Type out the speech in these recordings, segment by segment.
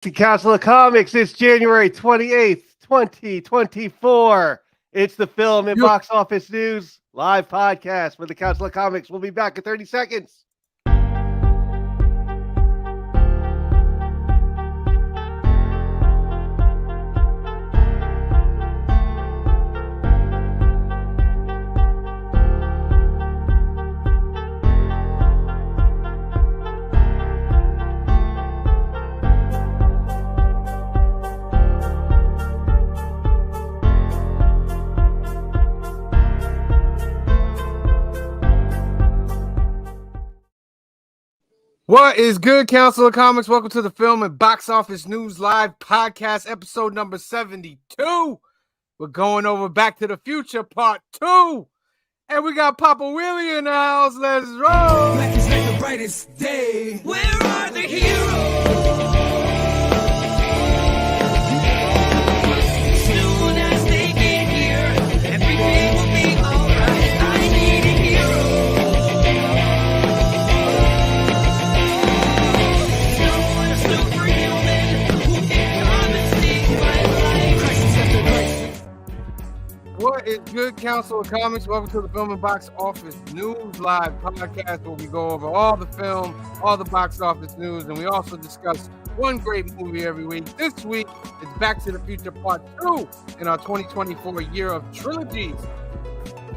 To Council of Comics, it's January 28th, 2024. It's the film and box office news live podcast with the Council of Comics. We'll be back in 30 seconds. What is good, Council of Comics? Welcome to the Film and Box Office News Live Podcast, episode number 72. We're going over Back to the Future Part 2. And we got Papa Willie in the house. Let's roll. Black is like the brightest day. Where are the heroes? Soon as they get here, everything will be alright. I need a hero. Someone superhuman who can come and save my life. Crisis after crisis. What is good, Council of Comics? Welcome to the Film and Box Office News Live Podcast, where we go over all the film, all the box office news, and we also discuss one great movie every week. This week, it's Back to the Future Part 2 in our 2024 year of trilogies.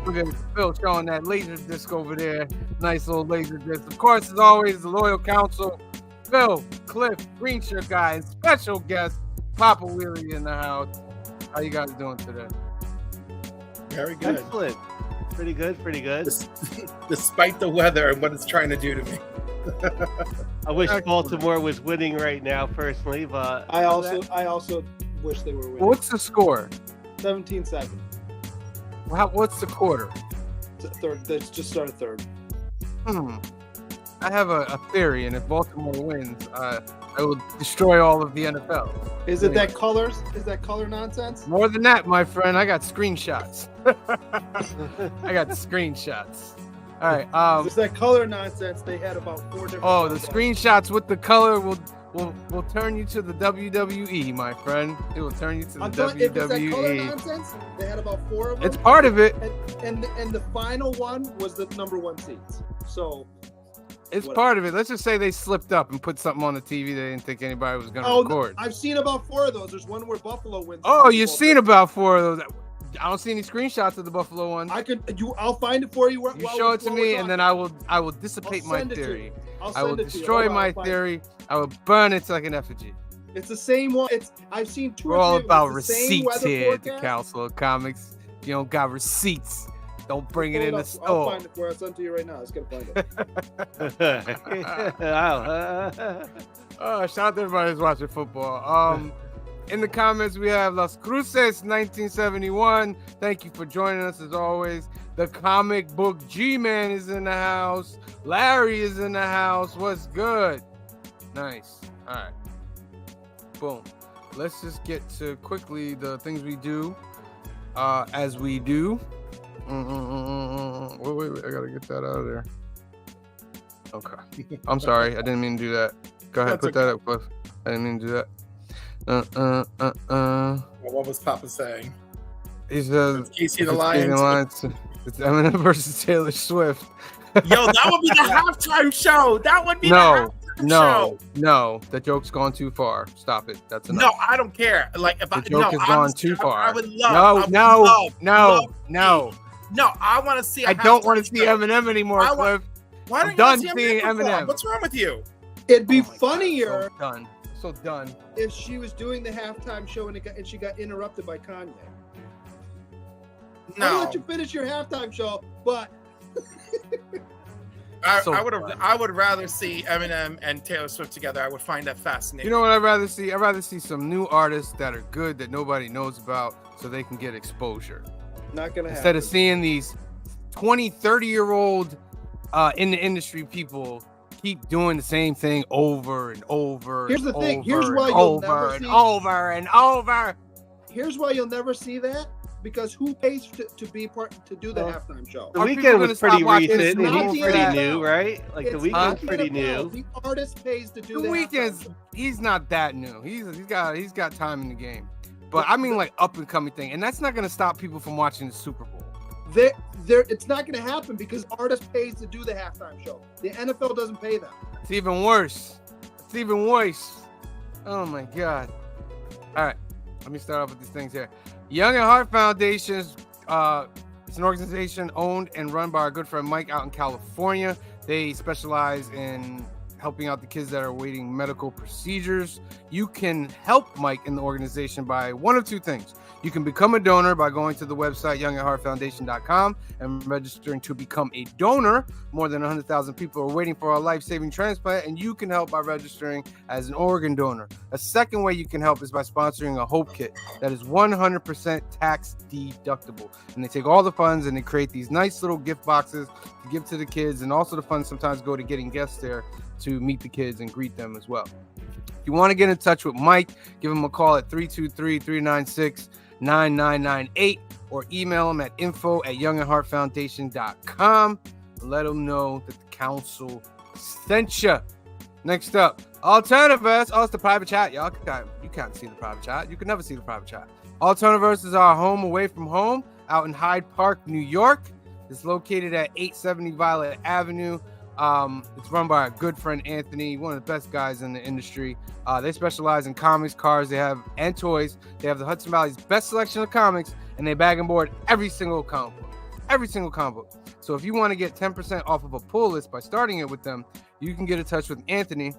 Look at Phil showing that laser disc over there. Nice little laser disc. Of course, as always, the loyal council, Phil, Cliff, Green Shirt Guy, and special guest, Papa Willie in the house. How you guys doing today? Very good. Excellent. Pretty good, pretty good. Despite the weather and what it's trying to do to me. I wish Excellent. Baltimore was winning right now, personally, but I also wish they were winning. What's the score? 17-7. What's the quarter? Third. They just started third. I have a theory, and if Baltimore wins, I will destroy all of the NFL. Is it that colors? Is that color nonsense? More than that, my friend, I got screenshots. I got screenshots. All right. Is that color nonsense? They had about 4 different. Oh, the screenshots with the color will turn you to the WWE, my friend. It will turn you to the I'm telling you, if it's that color WWE. nonsense, they had about 4 of them. It's part of it. And the final one was the number 1 seats. So. It's Whatever. part of it. Let's just say they slipped up and put something on the TV they didn't think anybody was going to Oh, record. I've seen about 4 of those. There's one where Buffalo wins. Oh, you've seen about 4 of those. I don't see any screenshots of the Buffalo one. I'll find it for you. You show it to me, and then I will dissipate my theory. I will destroy my theory. I will burn it like an effigy. It's the same one. I've seen 2 We're or all 3. about It's the same receipts weather here at the forecast. Council of Comics. If you don't got receipts, don't bring it in the I'll store. find it for you. I'll send it to you right now. Let's get find it. Oh, shout out to everybody who's watching football. In the comments, we have Las Cruces 1971. Thank you for joining us as always. The comic book G-Man is in the house. Larry is in the house. What's good? Nice. All right. Boom. Let's just get to quickly the things we do as we do. Wait, I gotta get that out of there. Okay. I'm sorry. I didn't mean to do that. Go ahead, That's put that up, Cliff. I didn't mean to do that. Well, what was Papa saying? He says, Casey the Lions. It's Eminem versus Taylor Swift. Yo, that would be the halftime show. That would be the halftime show. No. The joke's gone too far. Stop it. That's enough. No, I don't care. Like if The I joke has gone too far. I would love. No. No, I want to see. I don't want to see Eminem anymore, Cliff. Why don't I'm you done see seeing perform? Eminem. What's wrong with you? It'd be Oh my God, funnier So done. if she was doing the halftime show and she got interrupted by Kanye. I'll No, let you finish your halftime show, but I would rather see Eminem and Taylor Swift together. I would find that fascinating. You know what I'd rather see? I'd rather see some new artists that are good that nobody knows about so they can get exposure. not gonna Instead happen. of seeing these 20, 30-year-old in the industry people keep doing the same thing over and over. Here's the thing. over Here's why and you'll over never and see- over and over. Here's why you'll never see that. because who pays to be part to do the Well, halftime show? The Are people Weekend gonna was stop pretty watching recent. this And movie? he's Not pretty the new, NFL. right? Like the It's Weekend's not the pretty NFL. new. The artist pays to do The the Weeknd's halftime. he's not that new. He's got time in the game. But I mean like up and coming thing. And that's not gonna stop people from watching the Super Bowl. It's not going to happen because artist pays to do the halftime show. The NFL doesn't pay them. It's even worse. It's even worse. Oh my God. All right. Let me start off with these things here. Young and Heart Foundation is it's an organization owned and run by our good friend Mike out in California. They specialize in helping out the kids that are awaiting medical procedures. You can help Mike in the organization by one of two things. You can become a donor by going to the website youngandheartfoundation.com and registering to become a donor. More than 100,000 people are waiting for a life-saving transplant, and you can help by registering as an organ donor. A second way you can help is by sponsoring a Hope Kit that is 100% tax deductible. And they take all the funds and they create these nice little gift boxes to give to the kids, and also the funds sometimes go to getting guests there to meet the kids and greet them as well. If you want to get in touch with Mike, give him a call at 323-396-9998 or email him at info@youngandheartfoundation.com. Let him know that the council sent you. Next up, Alternaverse. Oh, it's the private chat. Y'all you can't see the private chat. You can never see the private chat. Alternaverse is our home away from home out in Hyde Park, New York. It's located at 870 Violet Avenue. It's run by our good friend Anthony, one of the best guys in the industry. They specialize in comics, cars, and toys. They have the Hudson Valley's best selection of comics, and they bag and board every single comic book. So if you want to get 10% off of a pull list by starting it with them, you can get in touch with Anthony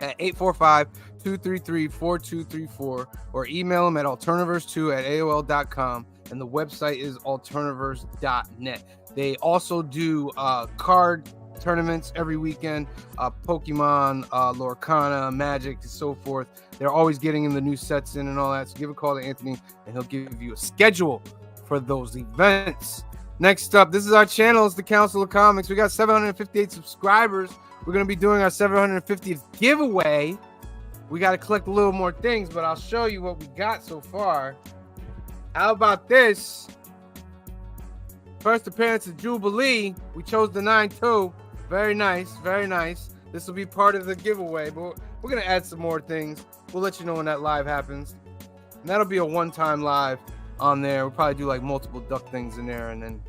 at 845-233-4234 or email him at alternaverse2@aol.com, and the website is alternaverse.net. They also do card tournaments every weekend, Pokemon, Lorcana, Magic, and so forth. They're always getting in the new sets in and all that. So give a call to Anthony and he'll give you a schedule for those events. Next up, this is our channel. It's the Council of Comics. We got 758 subscribers. We're going to be doing our 750th giveaway. We got to collect a little more things, but I'll show you what we got so far. How about this? First appearance of Jubilee. We chose the 9-2. Very nice, very nice. This will be part of the giveaway, but we're going to add some more things. We'll let you know when that live happens. And that'll be a one-time live on there. We'll probably do like multiple duck things in there and then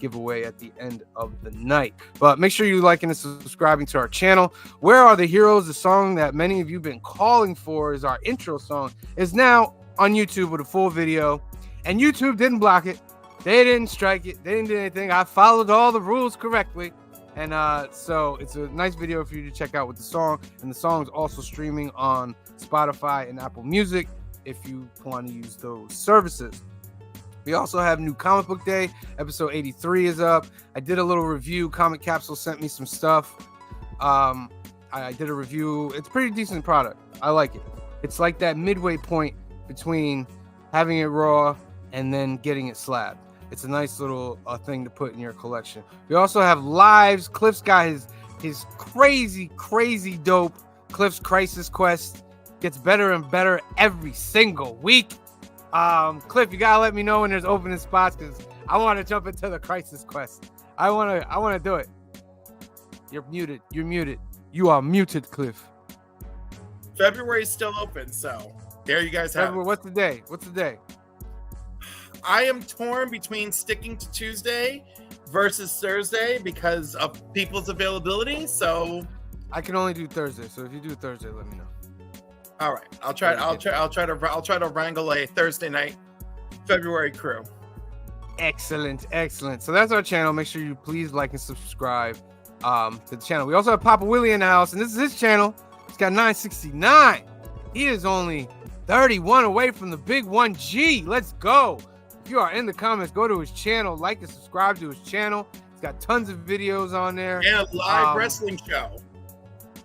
give away at the end of the night. But make sure you liking and subscribing to our channel. Where Are the Heroes? The song that many of you have been calling for is our intro song. Is now on YouTube with a full video. And YouTube didn't block it. They didn't strike it. They didn't do anything. I followed all the rules correctly. And so it's a nice video for you to check out with the song. And the song is also streaming on Spotify and Apple Music if you want to use those services. We also have New Comic Book Day. Episode 83 is up. I did a little review. Comic Capsule sent me some stuff. I did a review. It's a pretty decent product. I like it. It's like that midway point between having it raw and then getting it slabbed. It's a nice little thing to put in your collection. We also have lives. Cliff's got his crazy dope Cliff's Crisis Quest. Gets better and better every single week. Cliff, you gotta let me know when there's opening spots because I want to jump into the Crisis Quest. I want to do it. You're muted. You are muted, Cliff. February's still open, so there you guys have it. What's the day? I am torn between sticking to Tuesday versus Thursday because of people's availability. So I can only do Thursday. So if you do Thursday, let me know. All right, I'll try to wrangle a Thursday night February crew. Excellent. So that's our channel. Make sure you please like and subscribe to the channel. We also have Papa Willie in the house, and this is his channel. He's got 969. He is only 31 away from the big 1G. Let's go. If you are in the comments, go to his channel, like and subscribe to his channel. He's got tons of videos on there. And a live wrestling show.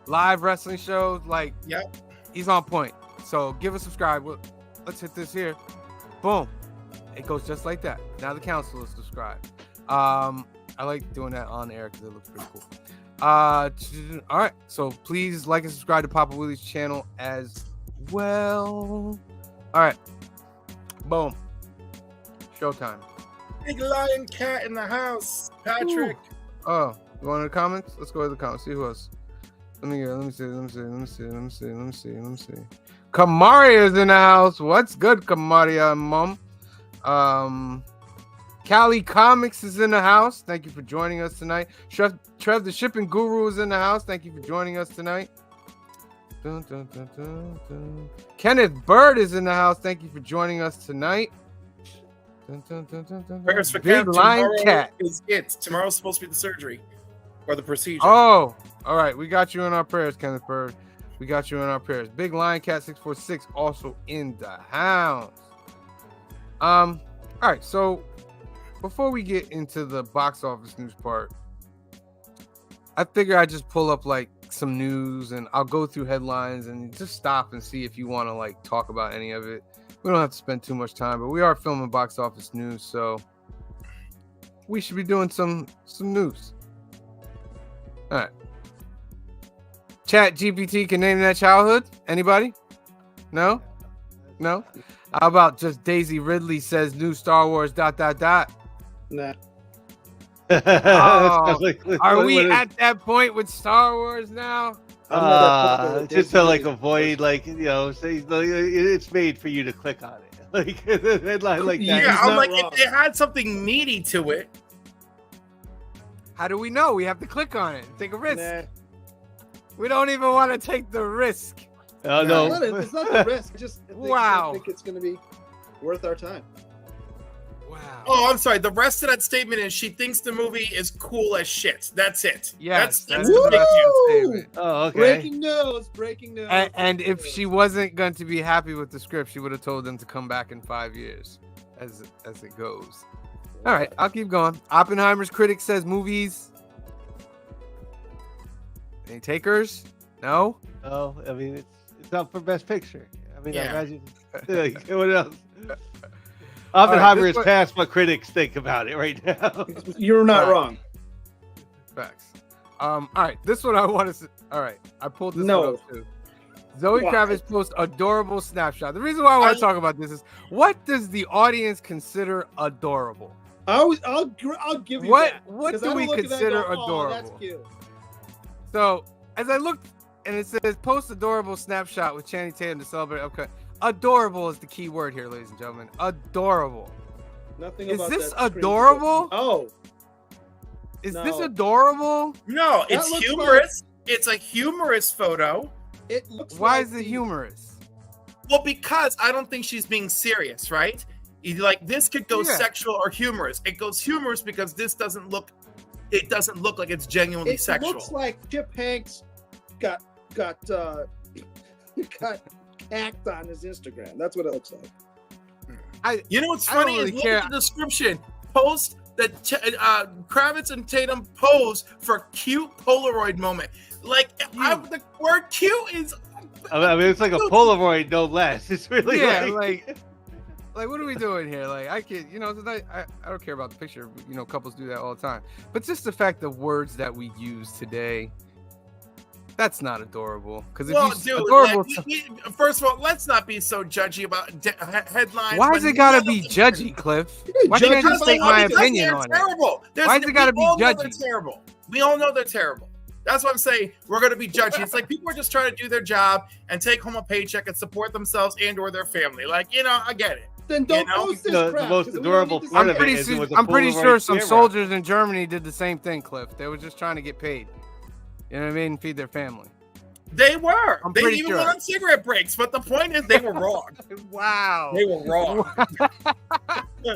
Live wrestling shows, yep. He's on point. So give a subscribe. Let's hit this here. Boom. It goes just like that. Now the council is subscribed. I like doing that on air because it looks pretty cool. All right. So please like and subscribe to Papa Willie's channel as well. All right. Boom. Showtime. Big lion cat in the house, Patrick. Oh, you want the comments? Let's go to the comments. See who else. Let me see. Kamaria's in the house. What's good, Kamaria, mom? Cali Comics is in the house. Thank you for joining us tonight. Trev, the shipping guru, is in the house. Thank you for joining us tonight. Dun, dun, dun, dun, dun. Kenneth Bird is in the house. Thank you for joining us tonight. Dun, dun, dun, dun, dun, Prayers for Big Kev. Lion Tomorrow Cat. is it. Tomorrow's supposed to be the surgery or the procedure. Oh, all right. We got you in our prayers, Kenneth Bird. We got you in our prayers. Big Lion Cat 646 also in the house. All right. So before we get into the box office news part, I figure I just pull up like some news and I'll go through headlines and just stop and see if you want to like talk about any of it. We don't have to spend too much time, but we are filming box office news, so we should be doing some news. All right. Chat GPT can name that childhood? Anybody? No? No? How about just Daisy Ridley says new Star Wars ... Nah. Are we at that point with Star Wars now? Just to like avoid like say it's made for you to click on it like headline like that. Yeah, He's I'm not like, wrong. if it had something meaty to it. How do we know? We have to click on it and take a risk. Nah. We don't even want to take the risk. Oh no, It's not the risk. Wow. I think it's going to be worth our time. Wow. Oh, I'm sorry. The rest of that statement is she thinks the movie is cool as shit. That's it. Yes, that's the the big best news. statement. oh okay. Breaking news. Breaking news. And if she wasn't going to be happy with the script, she would have told them to come back in 5 years, as it goes. All right, I'll keep going. Oppenheimer's critic says movies. Any takers? No. Oh, I mean it's up for best picture. I mean, Yeah. imagine what else. Oppenheimer this is one- past what critics think about it right now. You're not Right. wrong. Facts. All right, this one I want to. All right, I pulled this No. one up too. Zoe Why? Kravitz posts adorable snapshot. The reason why I want to talk about this is what does the audience consider adorable? I'll give you What- that. what 'Cause do I we don't look at that and consider go, "Oh, that's adorable?" cute." So as I looked, and it says post adorable snapshot with Channing Tatum to celebrate. Okay, adorable is the key word here, ladies and gentlemen. Adorable. Nothing Is about this that screen adorable? protector. Oh, Is No. this adorable? No, That it's looks humorous. It's a humorous photo. it looks. Why like is it humorous? Well, because I don't think she's being serious, right? Like this could go Yeah. sexual or humorous. It goes humorous because this doesn't look. It doesn't look like it's genuinely It sexual. looks like Chip Hanks got got hacked on his Instagram. That's what it looks like. You know what's I don't funny really is look care. at the description. Post that Kravitz and Tatum pose for cute Polaroid moment. Like the word "cute" is. I mean, it's like a Polaroid, no less. It's really Yeah, like what are we doing here? Like I can, I don't care about the picture. Couples do that all the time. But just the fact the words that we use today, that's not adorable. Because if Well, you dude, adorable, first of all, let's not be so judgy about headlines. why when is it we gotta know be that- judgy, Cliff? You Why judge can't you us just take all my because opinion they're on it? terrible. Why is it gotta be we all know judgy? They're terrible. We all know they're terrible. That's what I'm saying. We're going to be judgy. It's like people are just trying to do their job and take home a paycheck and support themselves and/or their family. Like, I get it. Then don't You know, post this the crap. most 'cause we don't adorable need to part see of it. it is it was a I'm pretty Polaroid sure some camera. soldiers in Germany did the same thing, Cliff. They were just trying to get paid. You know what I mean? Feed their family. They were. I'm They pretty even sure. went on cigarette breaks. But the point is, they were wrong. Wow. They were wrong.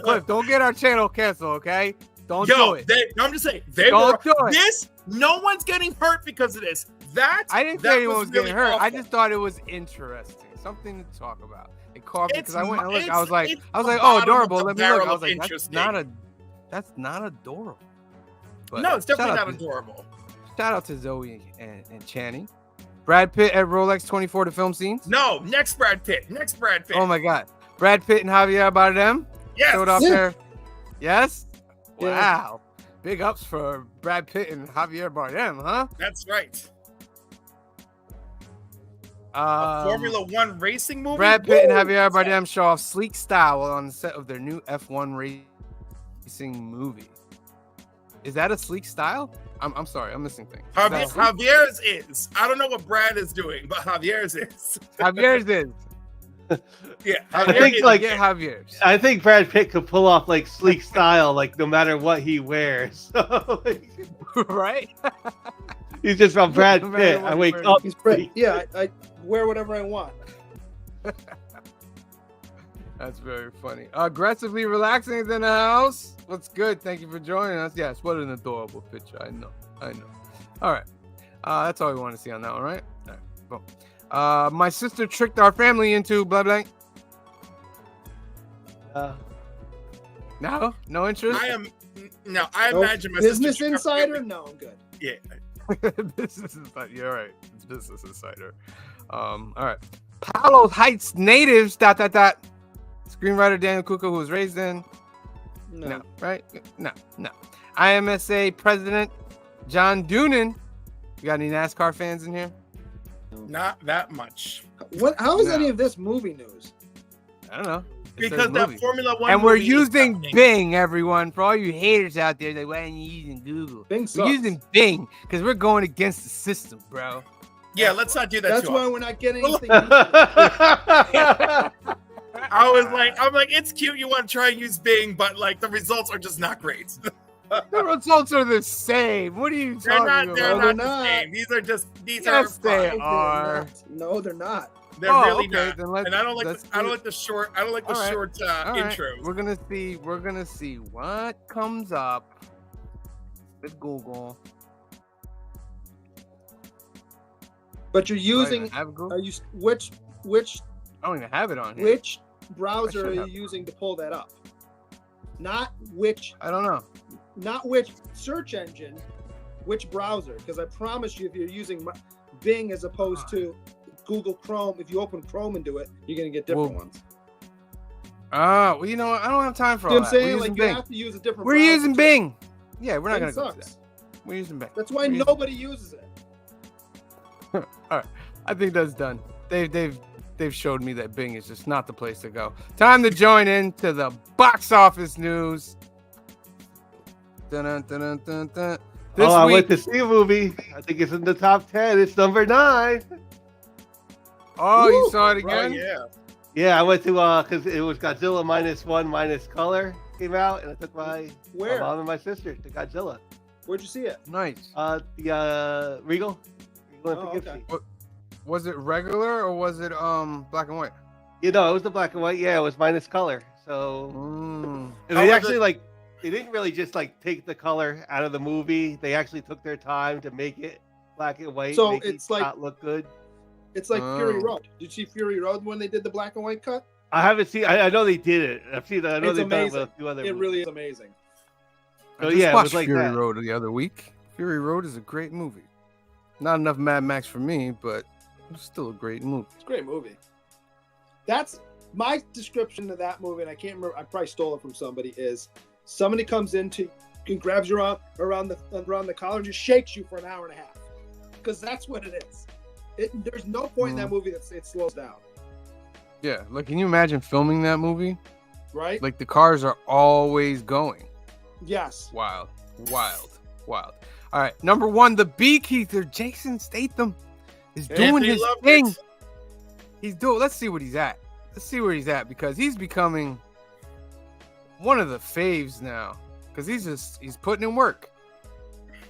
Cliff, don't get our channel canceled, okay? Don't Yo, do it. I'm just saying, they Don't were. do it. This, no one's getting hurt because of this. I didn't that say anyone was really getting hurt. I awful. just thought it was interesting, something to talk about. It caught me because I went and looked. I It's- was like, it's oh, the bottom of adorable. the Let me look. barrel I was of like, interesting. that's not adorable. But No, it's definitely shout not out to- adorable. Shout out to Zoe and Channing. Brad Pitt at Rolex 24 to film scenes. No, next Brad Pitt. Oh my God, Brad Pitt and Javier Bardem Yes. showed off Yeah. there. Yes. Yeah. Wow. Big ups for Brad Pitt and Javier Bardem, huh? That's right. A Formula One racing movie. Brad Pitt and Woo! Javier Bardem show off sleek style on the set of their new F1 racing movie. Is that a sleek style? I'm sorry, I'm missing things. Javier's is. I don't know what Brad is doing, but Javier's is. Javier's is. Yeah, I think like Javier's. I think Brad Pitt could pull off like sleek style, like no matter what he wears. So, like, Right? he's just from Brad No matter Pitt. what I he wake wears. up. He's pretty. Yeah, I wear whatever I want. That's very funny. Aggressively relaxing in the house. What's good? Thank you for joining us. Yes, what an adorable picture. I know. All right. That's all we want to see on that one, right? All right. Boom. My sister tricked our family into blah blah. No interest. I Nope. imagine my Business sister- Insider. No, I'm good. Yeah. Business Insider. You're right. It's Business Insider. All right. Palos Heights natives. ... Screenwriter Daniel Kuka, who was raised in. No, right? No. IMSA President John Doonan. You got any NASCAR fans in here? Not that much. What? How is No. any of this movie news? I don't know. It Because says that movie. Formula One And we're movie is using happening. Bing, everyone. For all you haters out there, like, why aren't you using Google? Bing We're sucks. using Bing because we're going against the system, bro. Yeah, let's not do that. That's too why often. we're not getting anything. I'm like, it's cute. You want to try and use Bing, but like the results are just not great. The results are the same. What are you They're talking not. They're about? No, not they're the not. same. These Yes, are they fine. are. No, they're not. They're Oh, really okay, not. then let's- And I don't like. let's I don't do- like the short. I don't like the All right. short All right. intros. We're gonna see what comes up with Google. But you're Do I even using. have Google? Are you which I don't even have it on here. which browser should are you have. using to pull that up? Not which I don't know. search engine, which browser? Because I promise you, if you're using Bing as opposed to Google Chrome, if you open Chrome and do it, you're gonna get different Well, ones. Well, you know what? I don't have time for See all what I'm that. We're saying? using Like you Bing. have to use a different. We're browser. using Bing. Yeah, we're not Bing gonna go to that. sucks. We're using Bing. That's why We're using- nobody uses it. All right, I think that's done. They've showed me that Bing is just not the place to go. Time to join in to the box office news. Dun, dun, dun, dun, dun. This I week, went to see a movie. I think it's in the top 10. It's number 9. oh, you Woo! saw it Oh again? yeah. Yeah, I went to because it was Godzilla -1 minus color came out, and I took my Where? mom and my sister to Godzilla. Where'd you see it? Nice. The Regal in Oh, Poughkeepsie. okay. Was it regular or was it black and white? You know, it was the black and white. Yeah, it was minus color. So Mm. and they actually they didn't really just like take the color out of the movie. They actually took their time to make it black and white. So make it's it like- not look good. It's like Fury Oh. Road. Did you see Fury Road when they did the black and white cut? I haven't seen. I know they did it. I've seen that. I know It's they've done it with amazing. a few other. It movies. really is amazing. I So, just yeah, it watched was like Fury that. Road the other week. Fury Road is a great movie. Not enough Mad Max for me, but it's still a great movie. It's a great movie. That's my description of that movie, and I can't remember. I probably stole it from somebody. Is somebody comes in and grabs you around the collar and just shakes you for an hour and a half, because that's what it is. There's no point in that movie that it slows down, Yeah, like can you imagine filming that movie? right? Like the cars are always going. Yes. Wild. All right, number 1, the Beekeeper, Jason Statham, is doing Anthony his loved thing. it. He's doing. Let's see what he's at. Let's see where he's at because he's becoming one of the faves now. Because he's putting in work.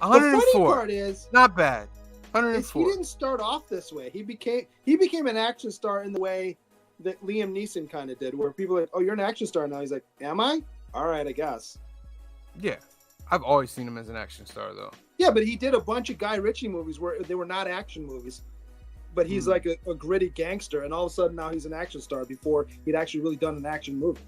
The funny 104, part is not bad. he 104. didn't start off this way. He became an action star in the way that Liam Neeson kind of did, where people are like, "Oh, you're an action star now." He's like, "Am I? All right, I guess." Yeah, I've always seen him as an action star though. Yeah, but he did a bunch of Guy Ritchie movies where they were not action movies, but he's like a gritty gangster, and all of a sudden now he's an action star before he'd actually really done an action movie.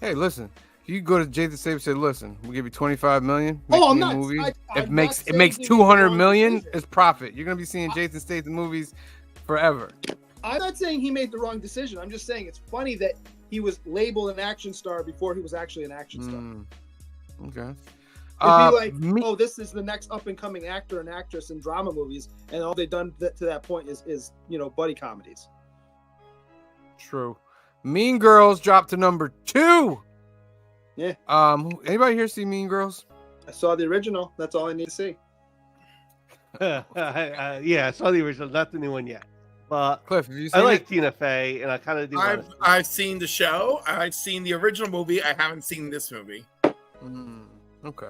Hey, listen. You go to Jason Statham and say, "Listen, we'll give you 25 million. Oh, make I'm me a not- movie. I- It I'm makes not it makes saying he made the 200 wrong million decision. is profit. You're gonna be seeing Jason Statham movies forever." I'm not saying he made the wrong decision. I'm just saying it's funny that he was labeled an action star before he was actually an action star. Mm. Okay. It'd be like, me- this is the next up and coming actor and actress in drama movies, and all they've done to that point is buddy comedies. True. Mean Girls dropped to number 2. Yeah. Anybody here see Mean Girls? I saw the original. That's all I need to see. Yeah, I saw the original, not the new one yet. But Cliff, have you seen I like it? Tina Fey, and I kind of do. I've seen the show. I've seen the original movie. I haven't seen this movie. Okay.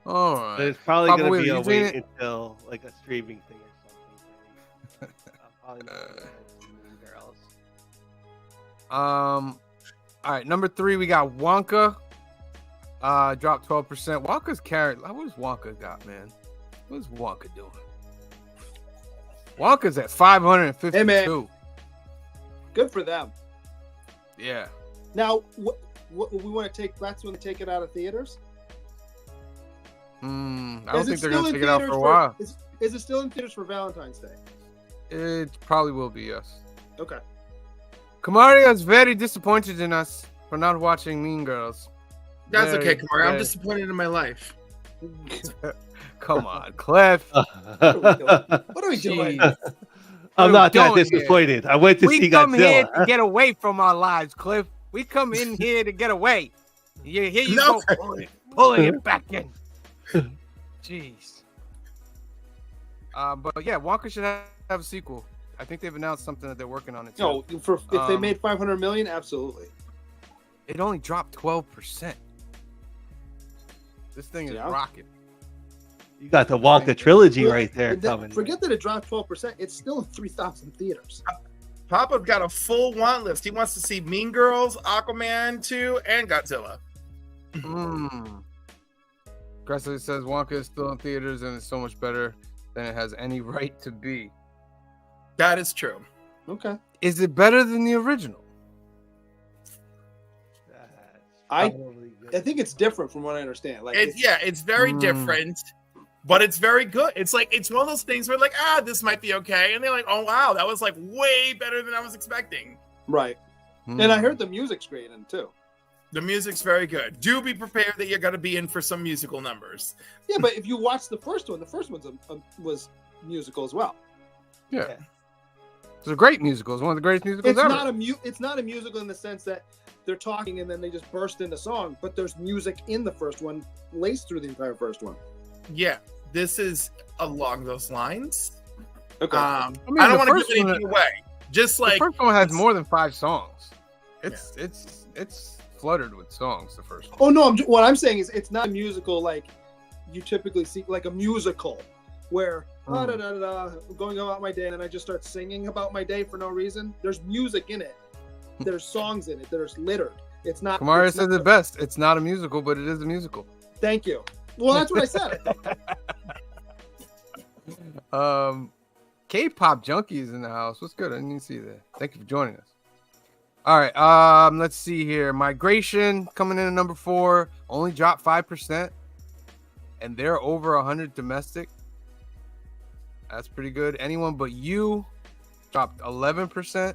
All But right. it's probably Papa going to Will, be a you seen wait it? until like a streaming thing or something. I'm probably not gonna see Mean Girls. All right, number 3, we got Wonka. Dropped 12%. Wonka's carried. What has Wonka got, man? What is Wonka doing? Wonka's at 552. Hey, man. Good for them. Yeah. Now, what we want to take? That's when they take it out of theaters. I don't Is it think they're still gonna in take it out theaters for a while. Is it still in theaters for Valentine's Day? It probably will be, yes. Okay. Kamaria is very disappointed in us for not watching Mean Girls. That's Very, okay, Kamari. I'm very- disappointed in my life. Come on, Cliff. What are we doing? Jeez. I'm not that doing here? disappointed. I went to We see come here Godzilla. to get away from our lives, Cliff. We come in here to get away. Here you No. go, pulling it back in. Jeez. But yeah, Wonka should have a sequel. I think they've announced something that they're working on it too. No, if they made 500 million, absolutely. It only dropped 12%. This thing is Yeah. rocking. You got the Wonka trilogy Well, right there and that- coming. Forget that it dropped 12%. It's still in 3,000 theaters. Papa's got a full want list. He wants to see Mean Girls, Aquaman 2, and Godzilla. Gressler says Wonka is still in theaters and it's so much better than it has any right to be. That is true. Okay. Is it better than the original? I think it's different from what I understand. Like It's very different, but it's very good. It's like it's one of those things where like, this might be okay, and they're like, oh wow, that was like way better than I was expecting. right. And I heard the music's great in it too. The music's very good. Do be prepared that you're going to be in for some musical numbers. Yeah, but if you watch the first one was musical as well. Yeah. It's a great musical. It's one of the greatest musicals It's ever. it's not a musical in the sense that they're talking and then they just burst into song, but there's music in the first one laced through the entire first one. Yeah, this is along those lines. Okay. I mean, don't the want to first give anything one- away. Just like the first one has more than 5 songs. It's fluttered with songs. The first one. Oh no, what I'm saying is it's not a musical like you typically see, like a musical where going about my day and then I just start singing about my day for no reason. There's music in it. There's songs in it. There's littered. It's not. Kamara it's says not- it best. It's not a musical, but it is a musical. Thank you. Well, that's what I said. K-pop junkies in the house. What's good? I didn't even see that. Thank you for joining us. All right. Let's see here. Migration coming in at number 4. Only dropped 5%, and they're over 100 domestic. That's pretty good. Anyone But You dropped 11%.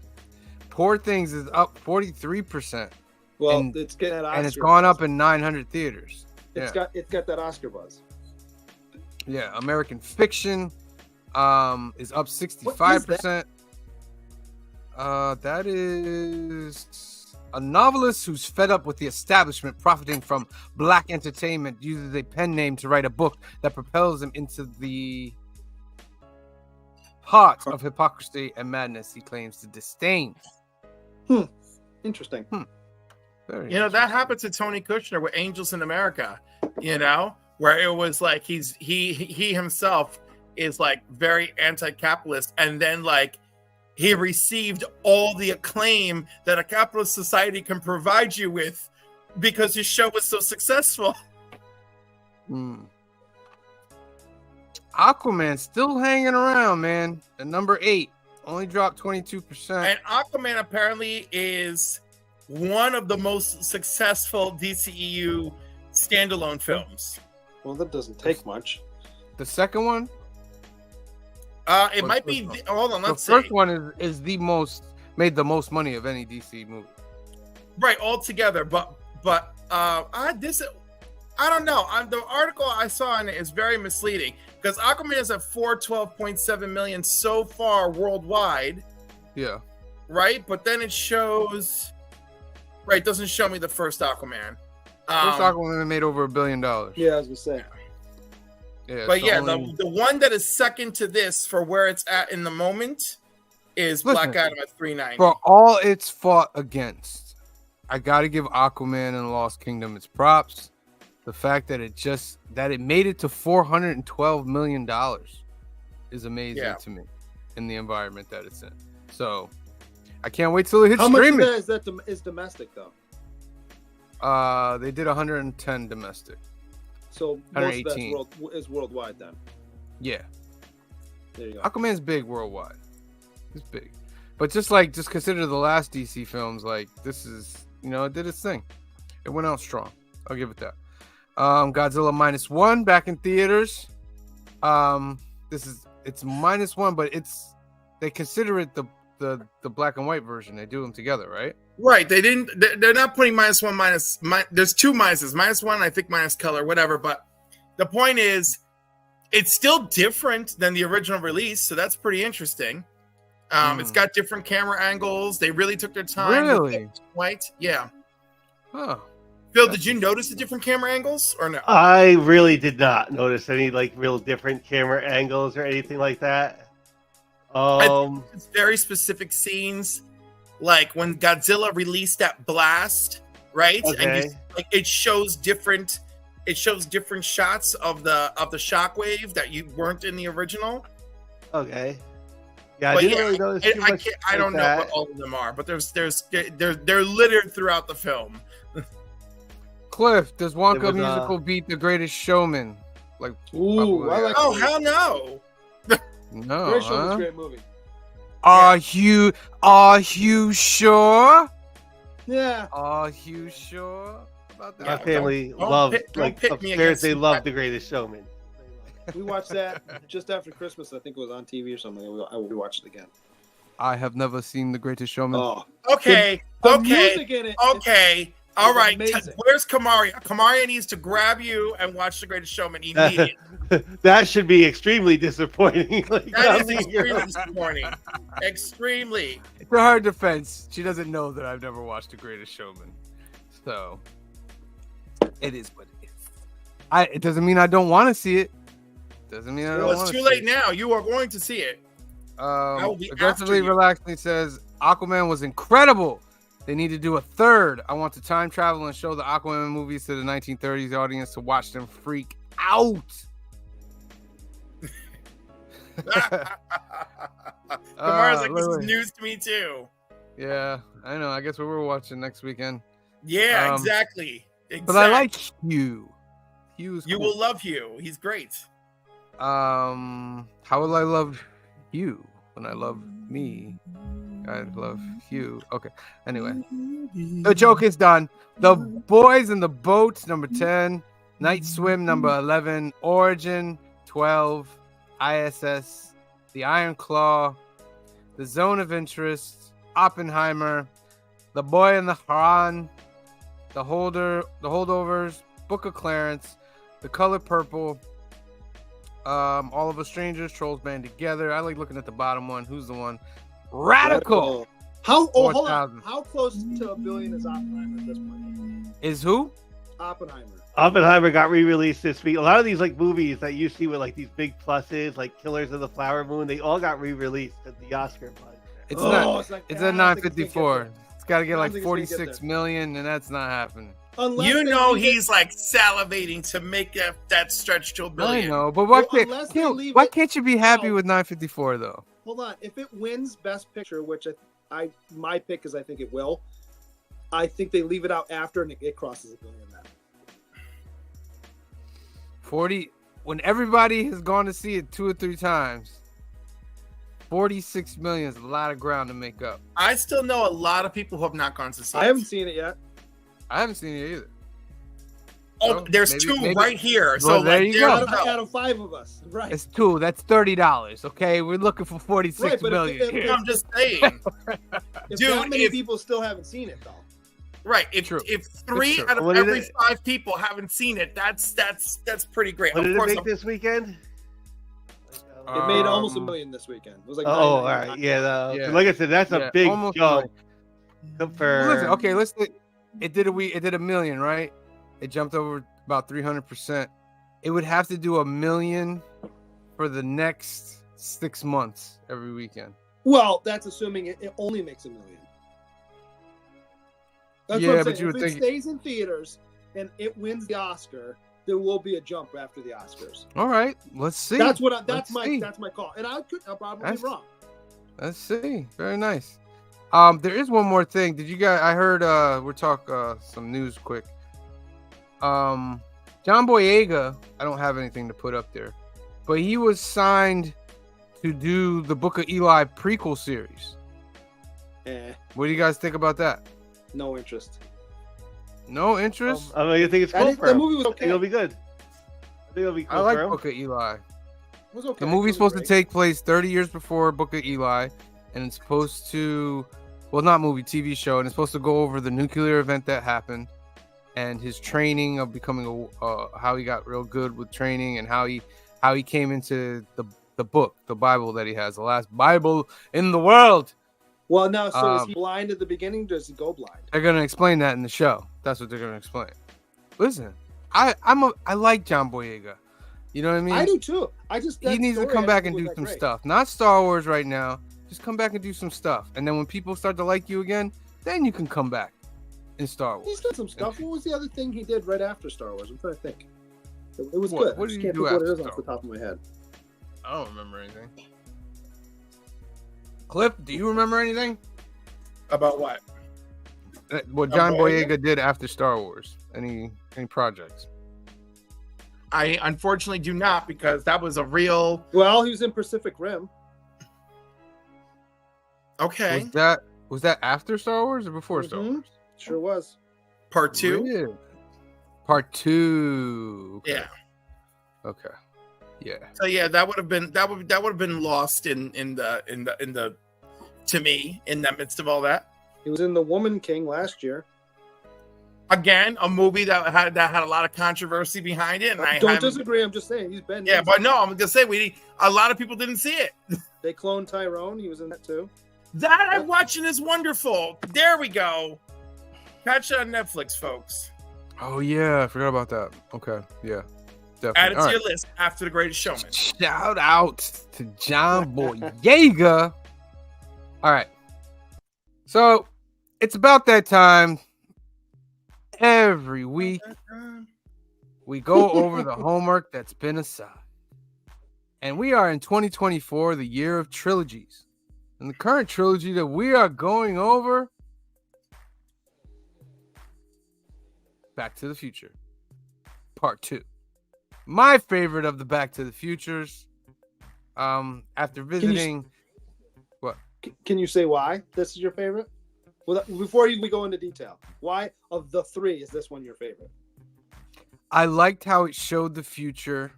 Poor Things is up 43%. Well, And- it's getting that Oscar And it's gone buzz. up in 900 theaters. It's got that Oscar buzz. Yeah, American Fiction is up 65%. That is a novelist who's fed up with the establishment profiting from black entertainment uses a pen name to write a book that propels him into the heart of hypocrisy and madness he claims to disdain. Interesting. Very You know, that happened to Tony Kushner with Angels in America, you know, where it was like he himself is like very anti-capitalist, and then like he received all the acclaim that a capitalist society can provide you with because his show was so successful. Aquaman still hanging around, man. At number 8, only dropped 22%. And Aquaman apparently is one of the most successful DCEU standalone films. Well, that doesn't take much. The second one, It might be. Hold on, let's the first see. one is the most made the most money of any DC movie. Right, all together. But I I don't know. The article I saw on it is very misleading because Aquaman is at 412.7 million so far worldwide. Yeah. Right, but then it shows. Right, it doesn't show me the first Aquaman. First Aquaman made over $1 billion. Yeah, I was gonna say. Yeah, But so yeah, only- the one that is second to this for where it's at in the moment is Listen, Black Adam at 390. for all it's fought against, I got to give Aquaman and the Lost Kingdom its props. The fact that it made it to $412 million is amazing to me in the environment that it's in. So I can't wait till it hits How much of streaming. that is domestic though? They did 110 domestic. So most of 118. that is worldwide then. Yeah, There you go. Aquaman's big worldwide. It's big, but just consider the last DC films. Like this is, it did its thing. It went out strong. I'll give it that. Godzilla -1 back in theaters. It's -1, but they consider it the black and white version. They do them together, right? Right, they're not putting -1 there's two minuses, -1 I think minus color, whatever, but the point is it's still different than the original release, so that's pretty interesting. It's got different camera angles. They really took their time. Really? White? Yeah. Huh. Phil, did you notice the different camera angles or no? I really did not notice any like real different camera angles or anything like that. It's very specific scenes, like when Godzilla released that blast, right? Okay. And it shows different shots of the shockwave that you weren't in the original. Okay. Yeah, I But didn't yeah, really notice too much. I don't know what all of them are, but they're littered throughout the film. Cliff, does Wonka was, musical beat The Greatest Showman? Like, Ooh, I like. Oh hell no! no. Great Showman's a Huh? great movie. Are you sure? Yeah. Are you sure about My that? family don't loved, pit- don't like pit me upstairs, against they the- loved The Greatest Showman. We watched that just after Christmas. I think it was on TV or something. We watched it again. I have never seen The Greatest Showman. Oh, Okay, the okay, music in it. okay. All right, amazing. where's Kamaria? Kamaria needs to grab you and watch The Greatest Showman immediately. That should be extremely disappointing. Like, That is I mean, extremely disappointing. Extremely. For her defense, she doesn't know that I've never watched The Greatest Showman. So, it is what it is. It doesn't mean I don't want to see it. Doesn't mean I don't Well, want it's to too see late it. now. You are going to see it. will be Aggressively after you. Relaxing says Aquaman was incredible. They need to do a third. I want to time travel and show the Aquaman movies to the 1930s audience to watch them freak out. Kamara's like, this wait, is wait. news to me too. Yeah, I know. I guess we were watching next weekend. Yeah, Um, exactly. But I like Hugh. Hugh's You cool. will love Hugh. He's great. How will I love you when I love me? I love you. Okay. Anyway, the joke is done. The Boys in the Boats, number 10. Night Swim, number 11. Origin, 12. ISS, The Iron Claw, The Zone of Interest, Oppenheimer, The Boy in the Haran, The Holdovers, Book of Clarence, The Color Purple, All of Us Strangers, Trolls Band Together. I like looking at the bottom one. Who's the one? Radical. Hold on. 4,000. How close to $1 billion is Oppenheimer at this point? Is who? Oppenheimer. Oppenheimer got re-released this week. A lot of these like movies that you see with like these big pluses, like Killers of the Flower Moon, they all got re-released at the Oscar buzz. It's Oh, not. it's like, It's I at don't think it's gonna get 954. there. It's got to get I like don't think it's gonna get 46 there. million, and that's not happening. Unless You they know leave it- he's like salivating to make that stretch to $1 billion. I know, but why Well, unless they leave why it- can't you be happy No. with 954 though? Hold on. If it wins Best Picture, which I my pick is I think it will. I think they leave it out after and it crosses $1 billion. Then 40 when everybody has gone to see it 2 or 3 times. 46 million is a lot of ground to make up. I still know a lot of people who have not gone to see I it. haven't seen it yet. I haven't seen it either. Oh, Oh, there's maybe- 2 maybe- right here. Well, So there like, you there go. you Out go. of 5 of us, right? It's 2. That's $30. Okay, we're looking for 46 Right, but million if- here. I'm just saying. If Dude, that many if- people still haven't seen it though. Right. True. If 3 true. out of What did every it- 5 people haven't seen it, that's pretty great. What Of did it course, make this weekend? It made almost $1 Um, million this weekend. It was like Oh, all 999. right. Yeah, Yeah. like I said, that's Yeah, a big almost jump Well, for. listen, okay, let's say it did $1 million, right? It jumped over about 300%. It would have to do $1 million for the next 6 months every weekend. Well, that's assuming it only makes $1 million. That's Yeah, what I'm but saying. you If would it think- stays in theaters and it wins the Oscar, there will be a jump after the Oscars. All right, let's see. That's what. Let's see. That's my call. And I'll probably That's- be wrong. Let's see. Very nice. There is one more thing. Did you guys? I heard. We're talk some news quick. John Boyega. I don't have anything to put up there, but he was signed to do the Book of Eli prequel series. What do you guys think about that? No interest. No interest. I mean, I think it's cool for The him. movie was I think okay. it'll be good. I think it'll be cool I like for him. Book of Eli. It was okay. The movie's It was supposed to great. take place 30 years before Book of Eli, and it's supposed to, well, not movie, TV show, and it's supposed to go over the nuclear event that happened, and his training of becoming how he got real good with training, and how he came into the book, the Bible that he has, the last Bible in the world. Well, no. So is he blind at the beginning? Or does he go blind? They're gonna explain that in the show. That's what they're gonna explain. Listen, I like John Boyega. You know what I mean? I do too. He needs to come back and do some stuff. Not Star Wars right now. Just come back and do some stuff. And then when people start to like you again, then you can come back in Star Wars. He's done some stuff. What was the other thing he did right after Star Wars? I'm trying to think. It was What? good. What I just did he can't do think what it after is off Star the top of my head. I don't remember anything. Cliff, do you remember anything? About what? What John Boyega? Boyega did after Star Wars? Any projects? I unfortunately do not, because that was a real Well, he was in Pacific Rim. okay. Was that after Star Wars or before Star Mhm. Wars? Sure was. Part 2. Really? Part 2. Okay. Yeah. Okay. Yeah. So yeah, that would have been lost in the to me in the midst of all that. He was in The Woman King last year. Again, a movie that had a lot of controversy behind it, and I Don't haven't- disagree. I'm just saying he's been. Yeah, but no, I'm gonna say a lot of people didn't see it. They cloned Tyrone. He was in that too. That I'm watching is wonderful. There we go. Catch it on Netflix, folks. Oh yeah, I forgot about that. Okay. Yeah. Definitely. Add it to All right. your list after The Greatest Showman. Shout out to John Boyega. All right. So it's about that time. Every week we go over the homework that's been assigned. And we are in 2024, the year of trilogies. And the current trilogy that we are going over, Back to the Future, Part 2. My favorite of the Back to the Futures. After visiting, Can you say why this is your favorite? Well, before we go into detail, why of the three is this one your favorite? I liked how it showed the future,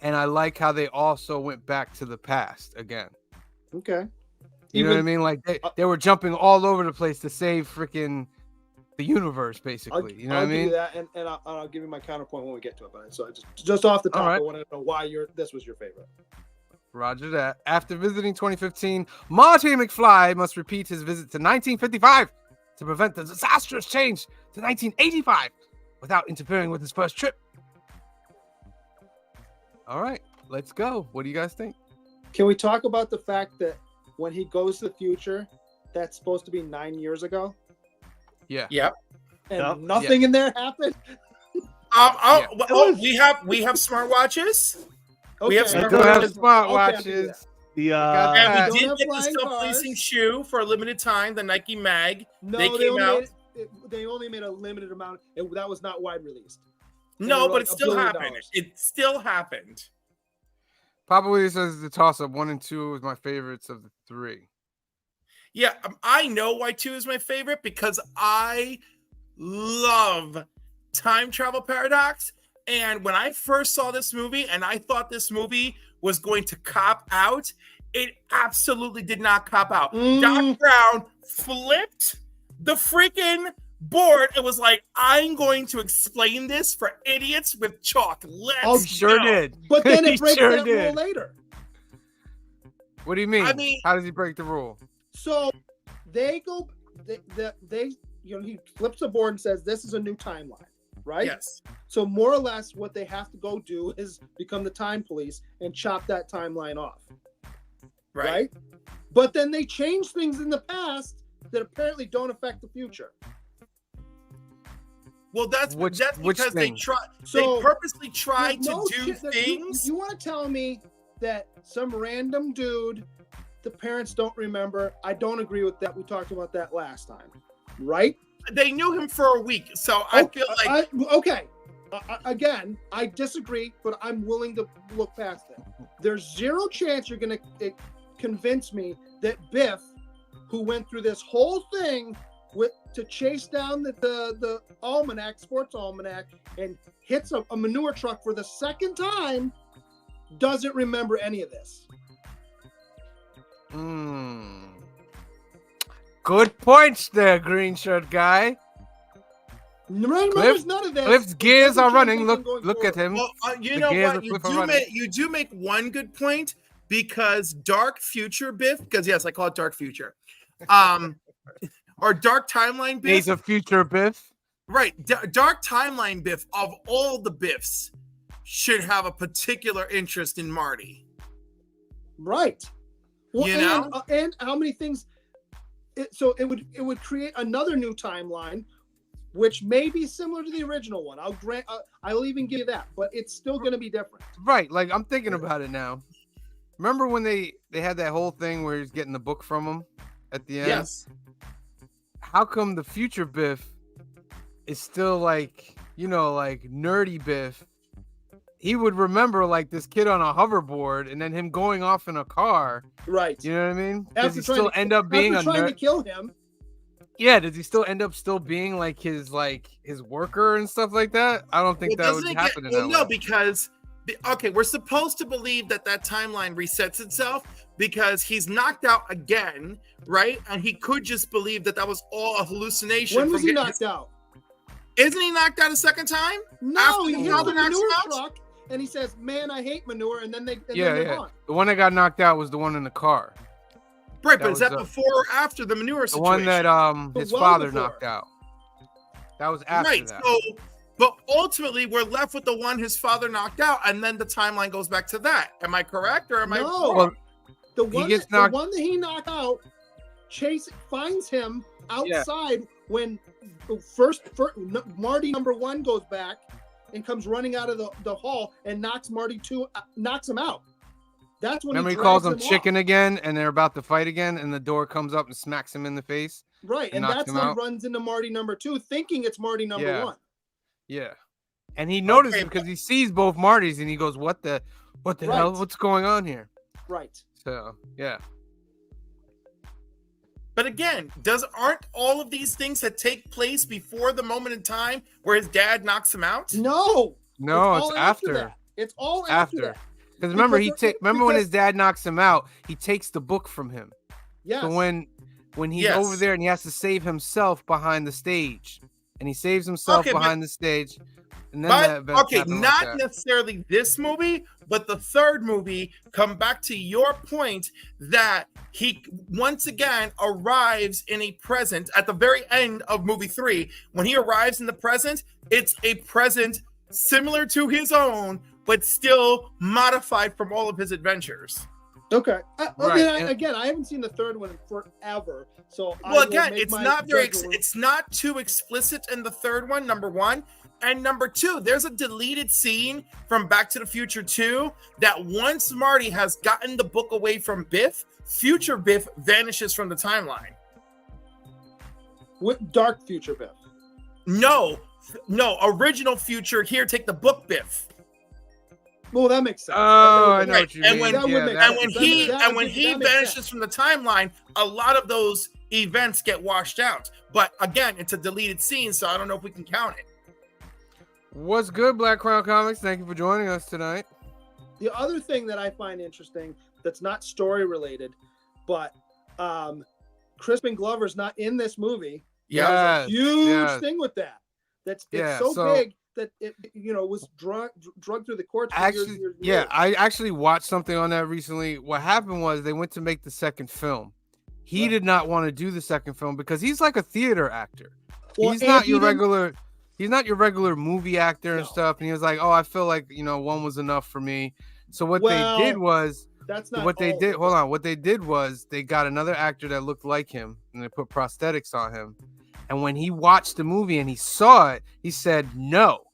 and I like how they also went back to the past again. Okay. You know what I mean? Like they were jumping all over the place to save freaking the universe, basically. You know what I I'll give mean? you that, and I'll give you my counterpoint when we get to it. But so I just off the top, All right. I want to know why this was your favorite. Roger that. After visiting 2015, Marty McFly must repeat his visit to 1955 to prevent the disastrous change to 1985 without interfering with his first trip. All right, let's go. What do you guys think? Can we talk about the fact that when he goes to the future, that's supposed to be 9 years ago, Yeah. Yep. and Yep. nothing in there happened? We have smartwatches. Okay. We have I smart do have watches. smartwatches. The got that. And Don't we did have get the flying self-lacing cars. shoe for a limited time, the Nike Mag. No, They came out. They only made a limited amount. That was not wide released. No, were but like it $1 still billion. happened. It still happened. Papa Willie says the toss-up 1 and 2 was my favorites of the 3. Yeah, I know why 2 is my favorite, because I love time travel paradox. And when I first saw this movie and I thought this movie was going to cop out, it absolutely did not cop out. Doc Brown flipped the freaking board. It was like, I'm going to explain this for idiots with chalk. Let's He sure go. did. But then He it breaks sure that did. rule later. What do you mean? I mean- how does he break the rule? So they go, they he flips the board and says, "This is a new timeline," right? Yes. So more or less, what they have to go do is become the time police and chop that timeline off, Right. But then they change things in the past that apparently don't affect the future. Well, that's Which because they thing? So they purposely tried there's to no do shit that things. You want to tell me that some random dude, the parents don't remember? I don't agree with that. We talked about that last time, right? They knew him for a week, so I feel like Again, I disagree, but I'm willing to look past it. There's zero chance you're going to convince me that Biff, who went through this whole thing to chase down the almanac, sports almanac, and hits a manure truck for the second time, doesn't remember any of this. Good points there, green shirt guy. Remembers none of this. Cliff's gears Doesn't are change running. anything Look going at forward. him. well, you The know gears what? of Cliff are running. You do make one good point because Dark Future Biff, because yes, I call it Dark Future, or Dark Timeline Biff. Days of Future Biff. Right, Dark Timeline Biff of all the Biffs should have a particular interest in Marty. Right. Well, You know? and how many things? So it would create another new timeline, which may be similar to the original one. I'll even give you that, but it's still going to be different. Right, like I'm thinking about it now. Remember when they had that whole thing where he's getting the book from him at the end? Yes. How come the future Biff is still like, like nerdy Biff? He would remember like this kid on a hoverboard and then him going off in a car. Right. You know what I mean? Does After he still end up being a trying to nerd? kill him. Yeah, does he still end up being like his worker and stuff like that? I don't think that would happen in that no, way. because we're supposed to believe that timeline resets itself because he's knocked out again, right? And he could just believe that was all a hallucination. When was he knocked out? Isn't he knocked out a second time? No, After he the hits father the knocks him manure out? truck and he says, "Man, I hate manure," and then they're Yeah. gone. The one that got knocked out was the one in the car. Right, That but is was, that before or after the manure The situation? one that his well father before. knocked out. That was after Right, that. so but ultimately we're left with the one his father knocked out, and then the timeline goes back to that. Am I correct or am I No. Well, The one, gets that, knocked- the one that he knocked out, finds him outside when first Marty number 1 goes back and comes running out of the hall and knocks Marty 2, knocks him out. That's when Remember he drags calls him off. chicken again, and they're about to fight again, and the door comes up and smacks him in the face. Right, and knocks that's him when out. he runs into Marty number 2, thinking it's Marty number Yeah. 1. Yeah, and he notices Okay, because he sees both Martys, and he goes, "What the Right. hell? What's going on here?" Right. So yeah, But again, aren't all of these things that take place before the moment in time where his dad knocks him out? No. no, all it's after. that. It's all after that. Because remember, Because remember when because- his dad knocks him out, he takes the book from him. Yes. So when he's Yes. over there and he has to save himself behind the stage, and he saves himself Okay, but- behind the stage, and then that But event okay, happened not like that. necessarily this movie, but the third movie. Come back to your point that he once again arrives in a present at the very end of movie 3. When he arrives in the present, it's a present similar to his own, but still modified from all of his adventures. Okay. Right, Again, I haven't seen the third one in forever. So Well, again, it's not too explicit in the third one, number one. And number 2, there's a deleted scene from Back to the Future 2 that once Marty has gotten the book away from Biff, future Biff vanishes from the timeline. With Dark Future Biff. No, original future, here, take the book Biff. Well, that makes sense. Oh, I know Right, what you and mean. when- That would Yeah, make that- sense. And when he That makes vanishes sense. from the timeline, a lot of those events get washed out. But again, it's a deleted scene, so I don't know if we can count it. What's good, Black Crown Comics? Thank you for joining us tonight. The other thing that I find interesting that's not story related, but Crispin Glover's not in this movie, Yeah. That was a huge yes. thing with that. It's Yeah, so so- big that it was drug through the courts for Actually, years. yeah, I actually watched something on that recently. What happened was they went to make the second film. He Right. did not want to do the second film because he's like a theater actor. Well, He's and not he your didn't- regular. He's not your regular movie actor and No. stuff. And he was like, "Oh, I feel like one was enough for me." So what Well, they did was That's not what they all did. of it. Hold on. What they did was they got another actor that looked like him, and they put prosthetics on him. And when he watched the movie and he saw it, he said, "No,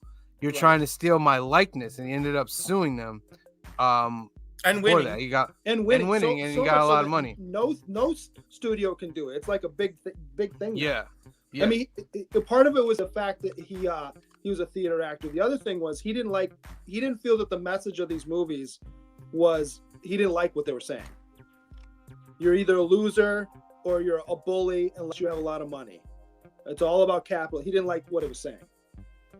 you're Right. trying to steal my likeness," and he ended up suing them. And For winning. that, he got and winning, and he got much a so lot of that money. No studio can do it. It's like a big thing. now. Yeah. I mean, part of it was the fact that he was a theater actor. The other thing was he didn't feel that the message of these movies was he didn't like what they were saying. You're either a loser or you're a bully unless you have a lot of money. It's all about capital. He didn't like what it was saying.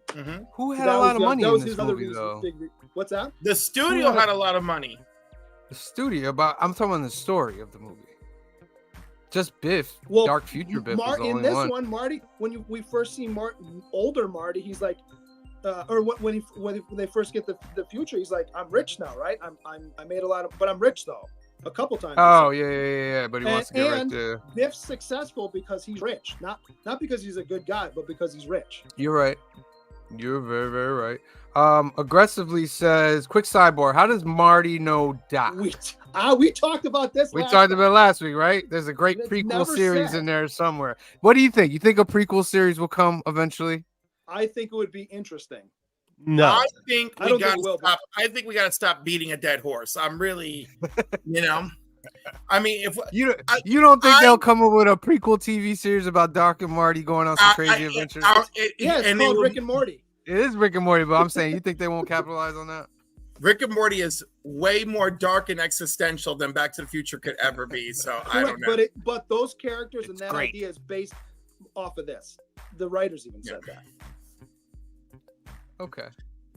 Mhm. Who had That a was lot of the- money that in was this his other movie, reason- though? What's that? The studio had a lot of money. The studio, but I'm talking about the story of the movie. Just Biff, Well, Dark Future Biff was the in only this one. one, Marty, when we first see older Marty, he's like, when they first get the future, he's like, I'm rich now, right? I made a lot of, but I'm rich though, a couple times. Oh yeah. But he wants to get right And- there. Biff's successful because he's rich, not because he's a good guy, but because he's rich. You're right. You're very, very right. Aggressively says, quick sidebar. How does Marty know Doc? We talked about this. We last talked time. about it last week, right? There's a great It's prequel never series said. in there somewhere. What do you think? You think a prequel series will come eventually? I think it would be interesting. No. I think I we don't think gotta it will, stop. I think we gotta stop beating a dead horse. I'm really, I mean, if You I- you don't think I- they'll come up with a prequel TV series about Doc and Marty going on some I- crazy I- adventures? Yeah, it's and they called will- Rick and Morty. It is Rick and Morty, but I'm saying you think they won't capitalize on that? Rick and Morty is way more dark and existential than Back to the Future could ever be. So I don't know. But those characters and It's that great. idea is based off of this. The writers even said that. Okay.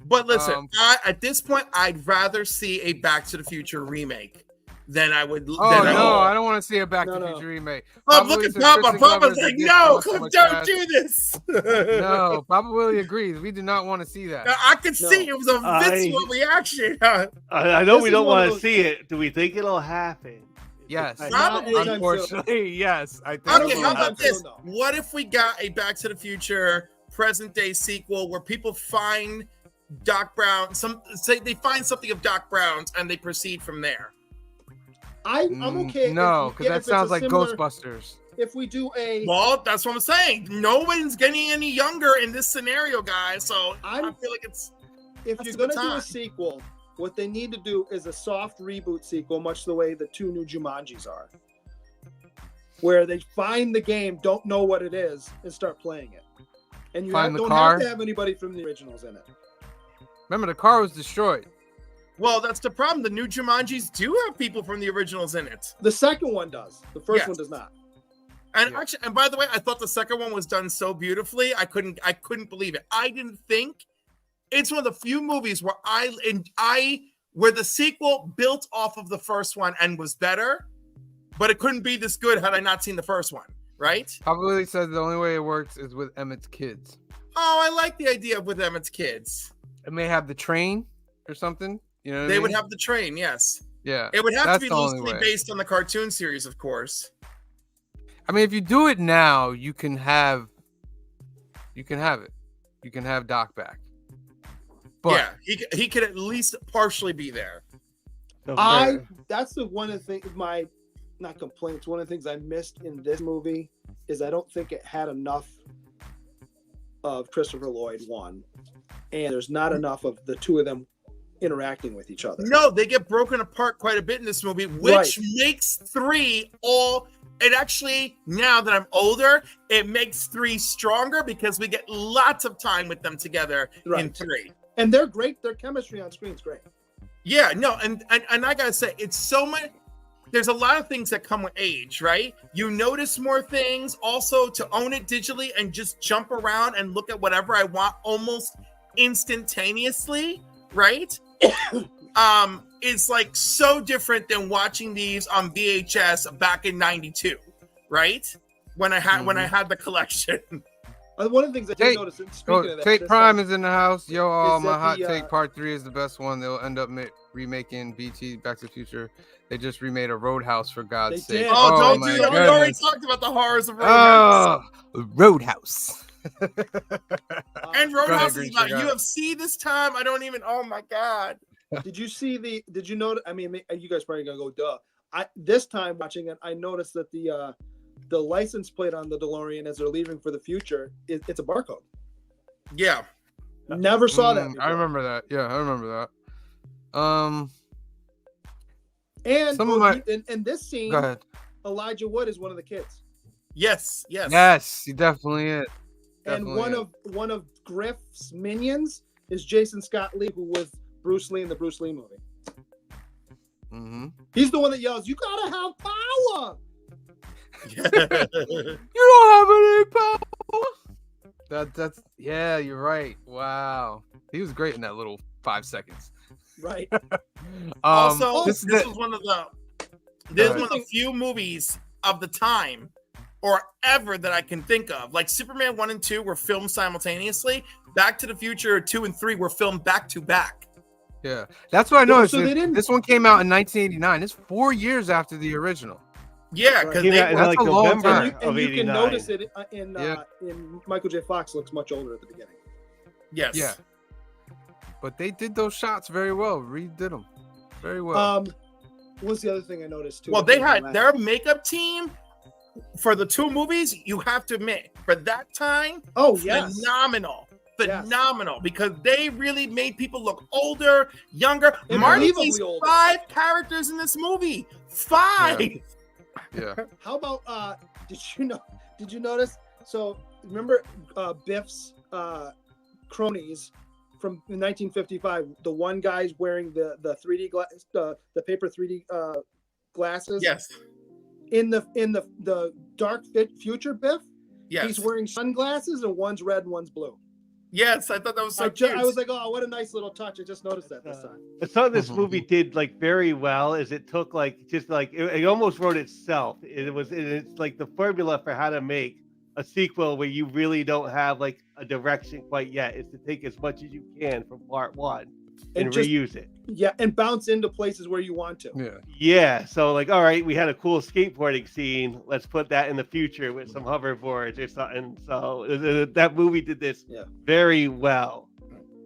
But listen, at this point, I'd rather see a Back to the Future remake than I would. Oh than no, I don't want to see a Back No, to no. Future remake. Oh, Papa look Willie at said Papa. Kristen Papa's Glover's like, a gift no, from a don't cast." do this. No, Papa Willie agrees. We do not want to see that. I could see No. it was a visceral reaction. I know This we is don't one of want to those- see it. Do we think it'll happen? Yes. I- Not Probably. anytime soon. Unfortunately, yes. I think. Okay, it how will. about this? No. What if we got a Back to the Future present day sequel where people find Doc Brown, say they find something of Doc Brown's and they proceed from there? I'm okay. No, if because that it's sounds a like similar- Ghostbusters. If we do a, Well, that's what I'm saying. No one's getting any younger in this scenario, guys. So I feel like it's if that's you're a gonna good do time. a sequel, what they need to do is a soft reboot sequel, much the way the two new Jumanjis are, where they find the game, don't know what it is, and start playing it. And you Find the don't car. have to have anybody from the originals in it. Remember, the car was destroyed. well, that's the problem. The new Jumanjis do have people from the originals in it. The second one does. The first Yes. one does not. And Yeah. actually, and by the way, I thought the second one was done so beautifully. I couldn't believe it. I didn't think it's one of the few movies where where the sequel built off of the first one and was better, but it couldn't be this good had I not seen the first one, right? Papa Willie says the only way it works is with Emmett's kids. Oh, I like the idea of with Emmett's kids. It may have the train or something. You know, what I They would mean? have the train, yes. Yeah. It would have That's to be the only loosely way. based on the cartoon series, of course. I mean, if you do it now, you can have it. You can have Doc back. But Yeah, he could at least partially be there. That's the one of the things, my not complaints, one of the things I missed in this movie is I don't think it had enough of Christopher Lloyd, one, and there's not enough of the two of them interacting with each other. No, they get broken apart quite a bit in this movie, which makes three all. It actually, now that I'm older, it makes three stronger because we get lots of time with them together in Right. three. And they're great. Their chemistry on screen is great. Yeah, no, and I gotta say, it's so much. There's a lot of things that come with age, right? You notice more things. Also, to own it digitally and just jump around and look at whatever I want almost instantaneously, right? It's like so different than watching these on VHS back in '92, right? when I had the collection. One of the things I did notice, and speaking of that, Take this Prime time, is in the house. Yo, all is my that hot the, take part 3 is the best one. They'll end up remaking BT Back to the Future. They just remade a Roadhouse for God's They sake. did. Oh, don't my do that. We already goodness. talked about the horrors of Roadhouse. Roadhouse. And Roadhouse Green is about Sugar. UFC this time. I don't even. Oh my god. Did you see the? Did you know? I mean, you guys probably gonna go duh. This time watching it, I noticed that the license plate on the DeLorean as they're leaving for the future, it's a barcode. Yeah. Never saw that before. I remember that. Yeah, I remember that. And some of my- in this scene, Go ahead. Elijah Wood is one of the kids, Yes. Yes. Yes, he definitely is. and Definitely one of Griff's minions is Jason Scott Lee, who was Bruce Lee in the Bruce Lee movie. Mm-hmm. He's the one that yells, "You gotta have power!" You don't have any power. That's yeah, you're right. Wow, he was great in that little 5 seconds. Right. Also, this this is was one of the few movies of the time or ever that I can think of. Like Superman 1 and 2 were filmed simultaneously. Back to the Future 2 and 3 were filmed back to back. Yeah, that's what I noticed. So they didn't- This one came out in 1989. It's 4 years after the original. Yeah, because Came they out in were like a long November time. And of you can '89. notice it in Michael J. Fox looks much older at the beginning. yes. Yeah, but they did those shots very well. Redid them very well. What's the other thing I noticed too? Well, they had their makeup team for the 2 movies. You have to admit, for that time, yes. phenomenal. Yes. Phenomenal, because they really made people look older, younger. And Marty believably plays older. 5 characters in this movie. 5. Yeah. How about did you notice? So remember Biff's cronies from 1955. The one guy's wearing the 3D glass, the paper 3D glasses. Yes. In the dark future Biff, Yes. he's wearing sunglasses and one's red and one's blue. Yes, I thought that was so I cute. was like, oh, what a nice little touch. I just noticed that this time. I thought this movie did like very well. Is it took like just like it almost wrote itself. It's like the formula for how to make a sequel where you really don't have like a direction quite yet. Is to take as much as you can from part 1 and just reuse it. Yeah, and bounce into places where you want to. Yeah. Yeah, so like, all right, we had a cool skateboarding scene. Let's put that in the future with some hoverboards or something. So that movie did this very well.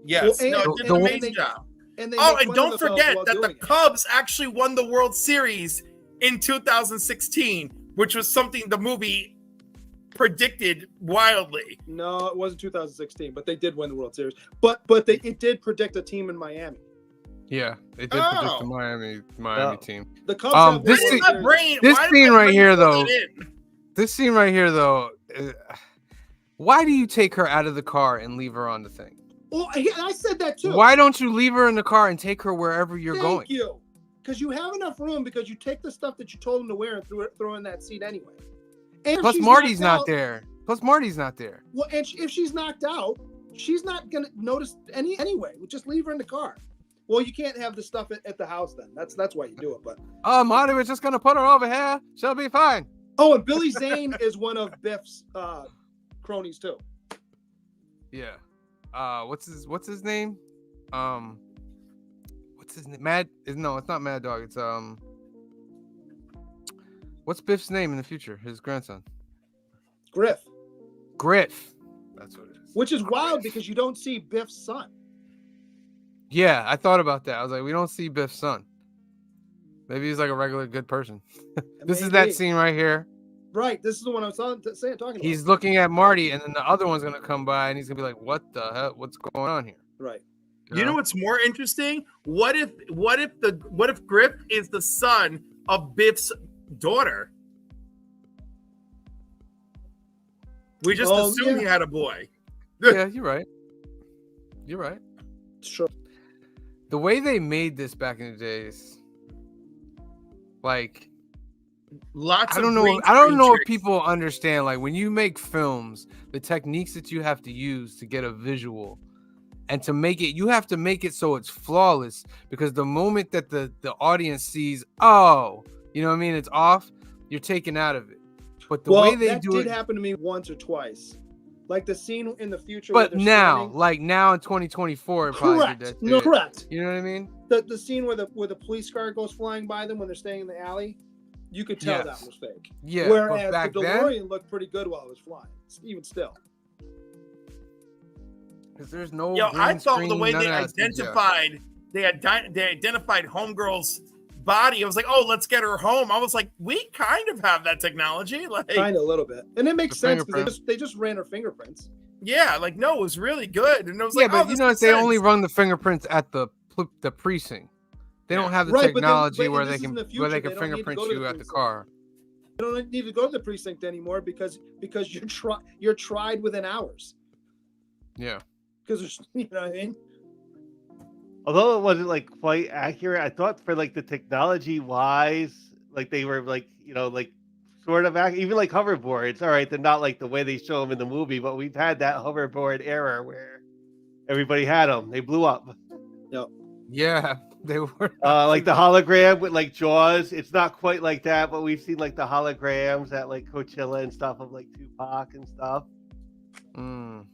Yes, Well, no, it did an amazing job. And And don't forget that the Cubs actually won the World Series in 2016, which was something the movie predicted wildly. No, it wasn't 2016, but they did win the World Series. But it did predict a team in Miami. Yeah, they did predict the Miami team. The Cubs have this won the scene- World Series. This scene right here, fill though. it in? This scene right here, though. Why do you take her out of the car and leave her on the thing? Well, I said that too. Why don't you leave her in the car and take her wherever you're Thank going? you. Because you have enough room because you take the stuff that you told him to wear and throw in that seat anyway. And if Plus, she's Marty's knocked not out- there. Plus, Marty's not there. Well, and if she's knocked out, she's not going to notice anyway. We'll just leave her in the car. Well, you can't have the stuff at the house then. That's why you do it. But Oh, Marty was just gonna put her over here. She'll be fine. oh, and Billy Zane is one of Biff's cronies too. Yeah. What's his name? What's his name? No, it's not Mad Dog. It's what's Biff's name in the future? His grandson. Griff. That's what it is. Which is wild because you don't see Biff's son. Yeah, I thought about that. I was like, we don't see Biff's son. Maybe he's like a regular good person. This is that Maybe. scene right here. Right. This is the one I was talking about. He's looking at Marty, and then the other one's gonna come by, and he's gonna be like, "What the hell? What's going on here?" Right. You know what's more interesting? What if Griff is the son of Biff's daughter? We just assumed he had a boy. Yeah, you're right. You're right. Sure. The way they made this back in the days, like, Lots. I don't know if people understand, like, when you make films, the techniques that you have to use to get a visual and to make it, you have to make it so it's flawless, because the moment that the audience sees, oh, you know what I mean, it's off, you're taken out of it. But the way they that do did it, happen to me once or twice. Like the scene in the future. Where but they're now, standing- like now in 2024, it probably did correct. that No, shit. correct. You know what I mean? The scene where the police car goes flying by them when they're staying in the alley, you could tell Yes. that was fake. Yeah. but Whereas back the then, DeLorean looked pretty good while it was flying, even still. because there's no. Yo, I green thought screen, the way none they of that stuff, they identified Homegirl's body. I was like, oh, let's get her home. I was like, we kind of have that technology. Like, Kind of a little bit, and it makes The sense because fingerprint. they just ran her fingerprints. yeah, like no, it was really good. And I was Yeah, like, but oh, you this know, makes they only sense. run the fingerprints at the precinct. They don't have the Right, but then- technology but where this they is in can the future. where they They can don't need to fingerprint go to you the at the precinct. car. You don't need to go to the precinct anymore because you're tried within hours. Yeah. Because there's, you know what I mean. Although it wasn't like quite accurate, I thought for like the technology wise, like they were like, you know, like sort of even like hoverboards. All right, they're not like the way they show them in the movie, but we've had that hoverboard era where everybody had them. They blew up. Yeah, they were. Like the hologram with like Jaws. It's not quite like that, but we've seen like the holograms at like Coachella and stuff of like Tupac and stuff. Mm.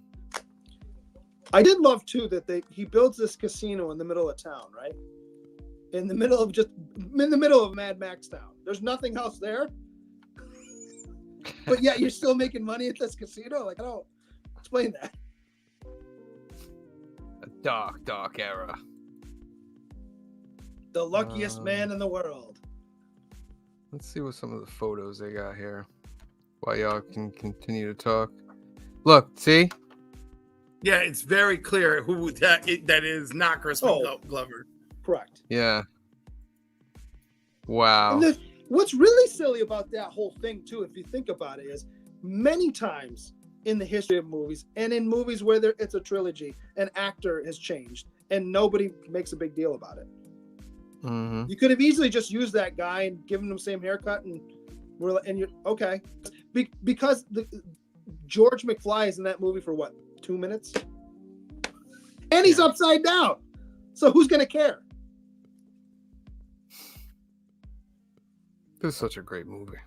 I did love too that he builds this casino in the middle of town, right? In the middle of Mad Max town. There's nothing else there. But yet you're still making money at this casino? Like, I don't explain that. A dark era. The luckiest man in the world. Let's see what some of the photos they got here. While y'all can continue to talk. Look, see? Yeah, it's very clear who that is not Crispin Oh. Glover. Correct. Yeah. Wow. And what's really silly about that whole thing too, if you think about it, is many times in the history of movies and in movies where it's a trilogy, an actor has changed and nobody makes a big deal about it. Mm-hmm. You could have easily just used that guy and given him the same haircut and you're okay. Because George McFly is in that movie for what, 2 minutes? And he's upside down. So who's gonna care? This is such a great movie.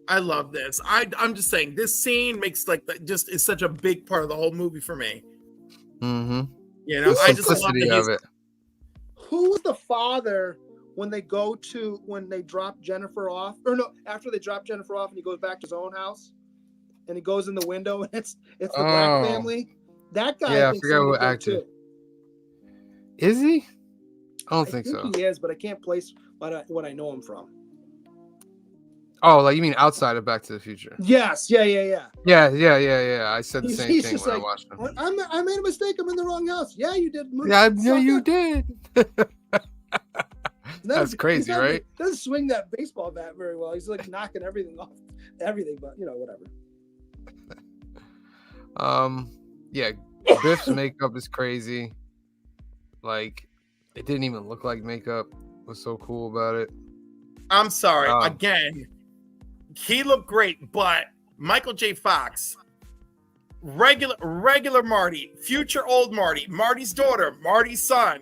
I love this. I'm just saying this scene makes just is such a big part of the whole movie for me. Mm-hmm. You know, The I just love simplicity that of it. Who was the father when they drop Jennifer off? Or no, after they drop Jennifer off and he goes back to his own house and he goes in the window and it's the black family. That guy. Yeah, I thinks forgot he who was there, acted. too. Is he? I don't I think so. he is, but I can't place what I know him from. Oh, like you mean outside of Back to the Future? Yes, yeah. Yeah. I said the He's- same he's thing just when I like, watched him. I made a mistake. I'm in the wrong house. Yeah, you did. Yeah, no, you Sucker. did. That's crazy, right? Doesn't swing that baseball bat very well. He's like knocking everything off, but whatever. Yeah, Biff's makeup is crazy. Like, it didn't even look like makeup. Was so cool about it. I'm sorry. Again, he looked great, but Michael J. Fox, regular Marty, future old Marty, Marty's daughter, Marty's son.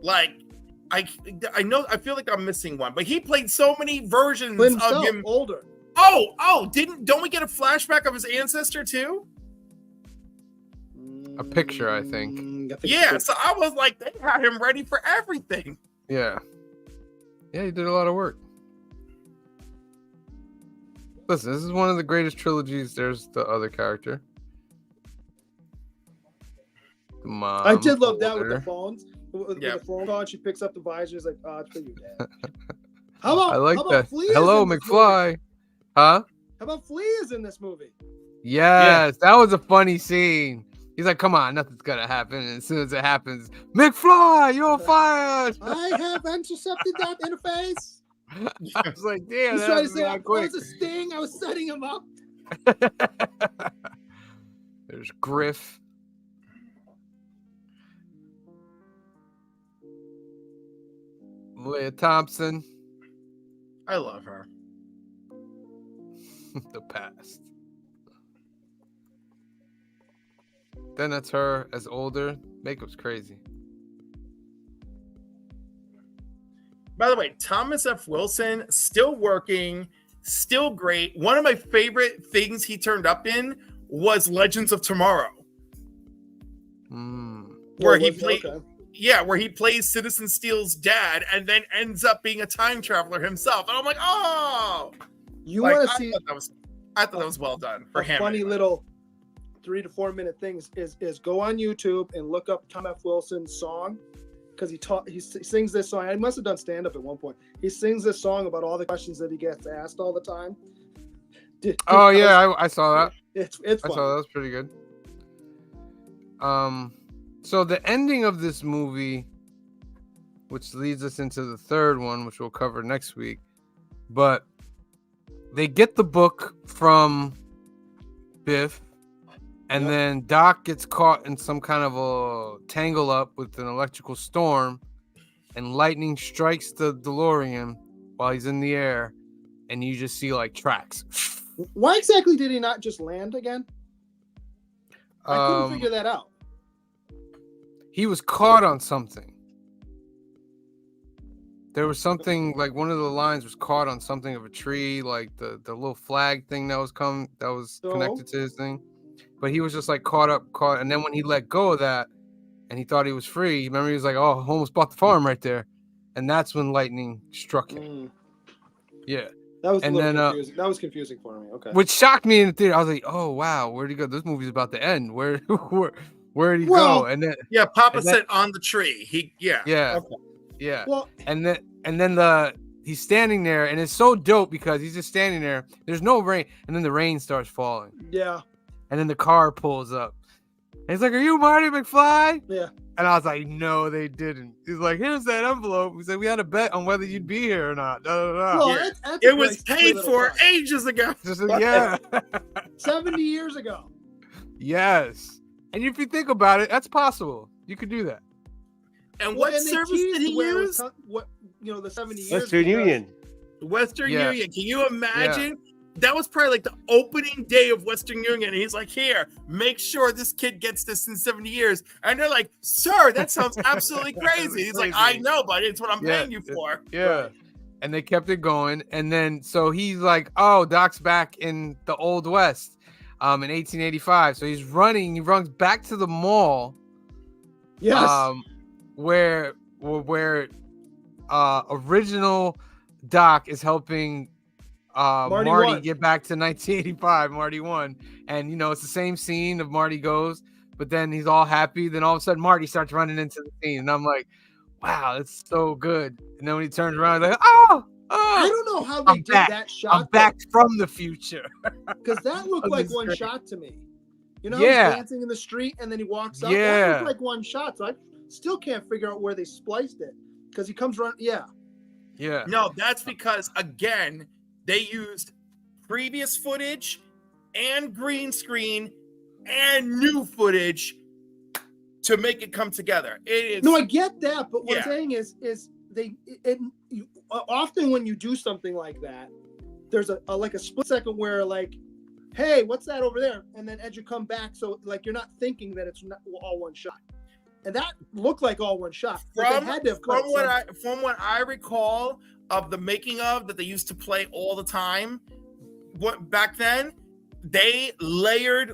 Like, I know, I feel like I'm missing one, but he played so many versions But himself, of him. older. Don't we get a flashback of his ancestor too? A picture, I think. Yeah, so I was like, they had him ready for everything. Yeah, he did a lot of work. Listen, this is one of the greatest trilogies. There's the other character. The mom. I did love that with older. the phones. With Yeah. the phone call, and she picks up the visor. It's like, oh, it's for you, Dad. How about I like how about that. Flea is Hello, in this McFly. movie? Huh? How about Flea is in this movie? Yes, that was a funny scene. He's like, come on, nothing's gonna happen. And as soon as it happens, McFly, you're fired. I have intercepted that interface. I was like, damn, He's that trying to happened say, that that quick. was a sting. I was setting him up. There's Griff. Leah Thompson. I love her. The past. Then that's her as older. Makeup's crazy. By the way, Thomas F. Wilson, still working, still great. One of my favorite things he turned up in was Legends of Tomorrow, where he played. Okay. Yeah, where he plays Citizen Steele's dad and then ends up being a time traveler himself. And I'm like, oh, You like, want to see I thought that was well done for a him. funny anyway. little 3 to 4 minute things is go on YouTube and look up Tom F. Wilson's song, because he sings this song. I must have done stand up at one point. He sings this song about all the questions that he gets asked all the time. Oh yeah, I saw that. It's I fun. saw that. Was pretty good. So the ending of this movie, which leads us into the third one, which we'll cover next week, but they get the book from Biff, and then Doc gets caught in some kind of a tangle up with an electrical storm, and lightning strikes the DeLorean while he's in the air, and you just see like tracks. Why exactly did he not just land again? I couldn't figure that out. He was caught on something. There was something like one of the lines was caught on something of a tree, like the little flag thing that was connected to his thing. But he was just like caught. And then when he let go of that and he thought he was free, remember he was like, oh, I almost bought the farm right there. And that's when lightning struck him. Yeah. That was confusing. That was confusing for me. Okay. Which shocked me in the theater. I was like, oh wow, where'd he go? This movie's about to end. Where'd he go? And then Papa said on the tree. Yeah. Okay. Yeah. Well, and then he's standing there, and it's so dope because he's just standing there. There's no rain, and then the rain starts falling. Yeah. And then the car pulls up. And he's like, "Are you Marty McFly?" Yeah. And I was like, "No, they didn't." He's like, "Here's that envelope." He said, "We had a bet on whether you'd be here or not." Well, Yeah. that's It a was great paid little for touch. ages ago. Yeah. 70 years ago. Yes. And if you think about it, that's possible. You could do that. And what they service teased did he where it was use? what the 70 years. Western because- Union. Western Yeah. Union. Can you imagine? That was probably like the opening day of Western Union. And he's like, here, make sure this kid gets this in 70 years. And they're like, sir, that sounds absolutely crazy. He's like, I know, but it's what I'm paying you for. Yeah. And they kept it going. And then, so he's like, oh, Doc's back in the Old West in 1885. So he runs back to the mall. Yes. Where original Doc is helping Marty won. get back to 1985. Marty won, and it's the same scene of Marty goes, but then he's all happy. Then all of a sudden, Marty starts running into the scene, and I'm like, "Wow, that's so good." And then when he turns around, like, "Oh, I don't know how they did that shot. I'm back from the future." Because that looked like That's one great. shot to me. He's Yeah. dancing in the street and then he walks up. Yeah. That looked like one shot. So I still can't figure out where they spliced it. Because he comes running. Yeah. Yeah. No, that's because, again, they used previous footage and green screen and new footage to make it come together. It is No, I get that. But what Yeah. I'm saying is often when you do something like that, there's a like a split second where like, hey, what's that over there? And then as you come back, so like you're not thinking that it's not all one shot. And that looked like all one shot. But they had to have cut from what I recall of the making of that they used to play all the time, what back then, they layered,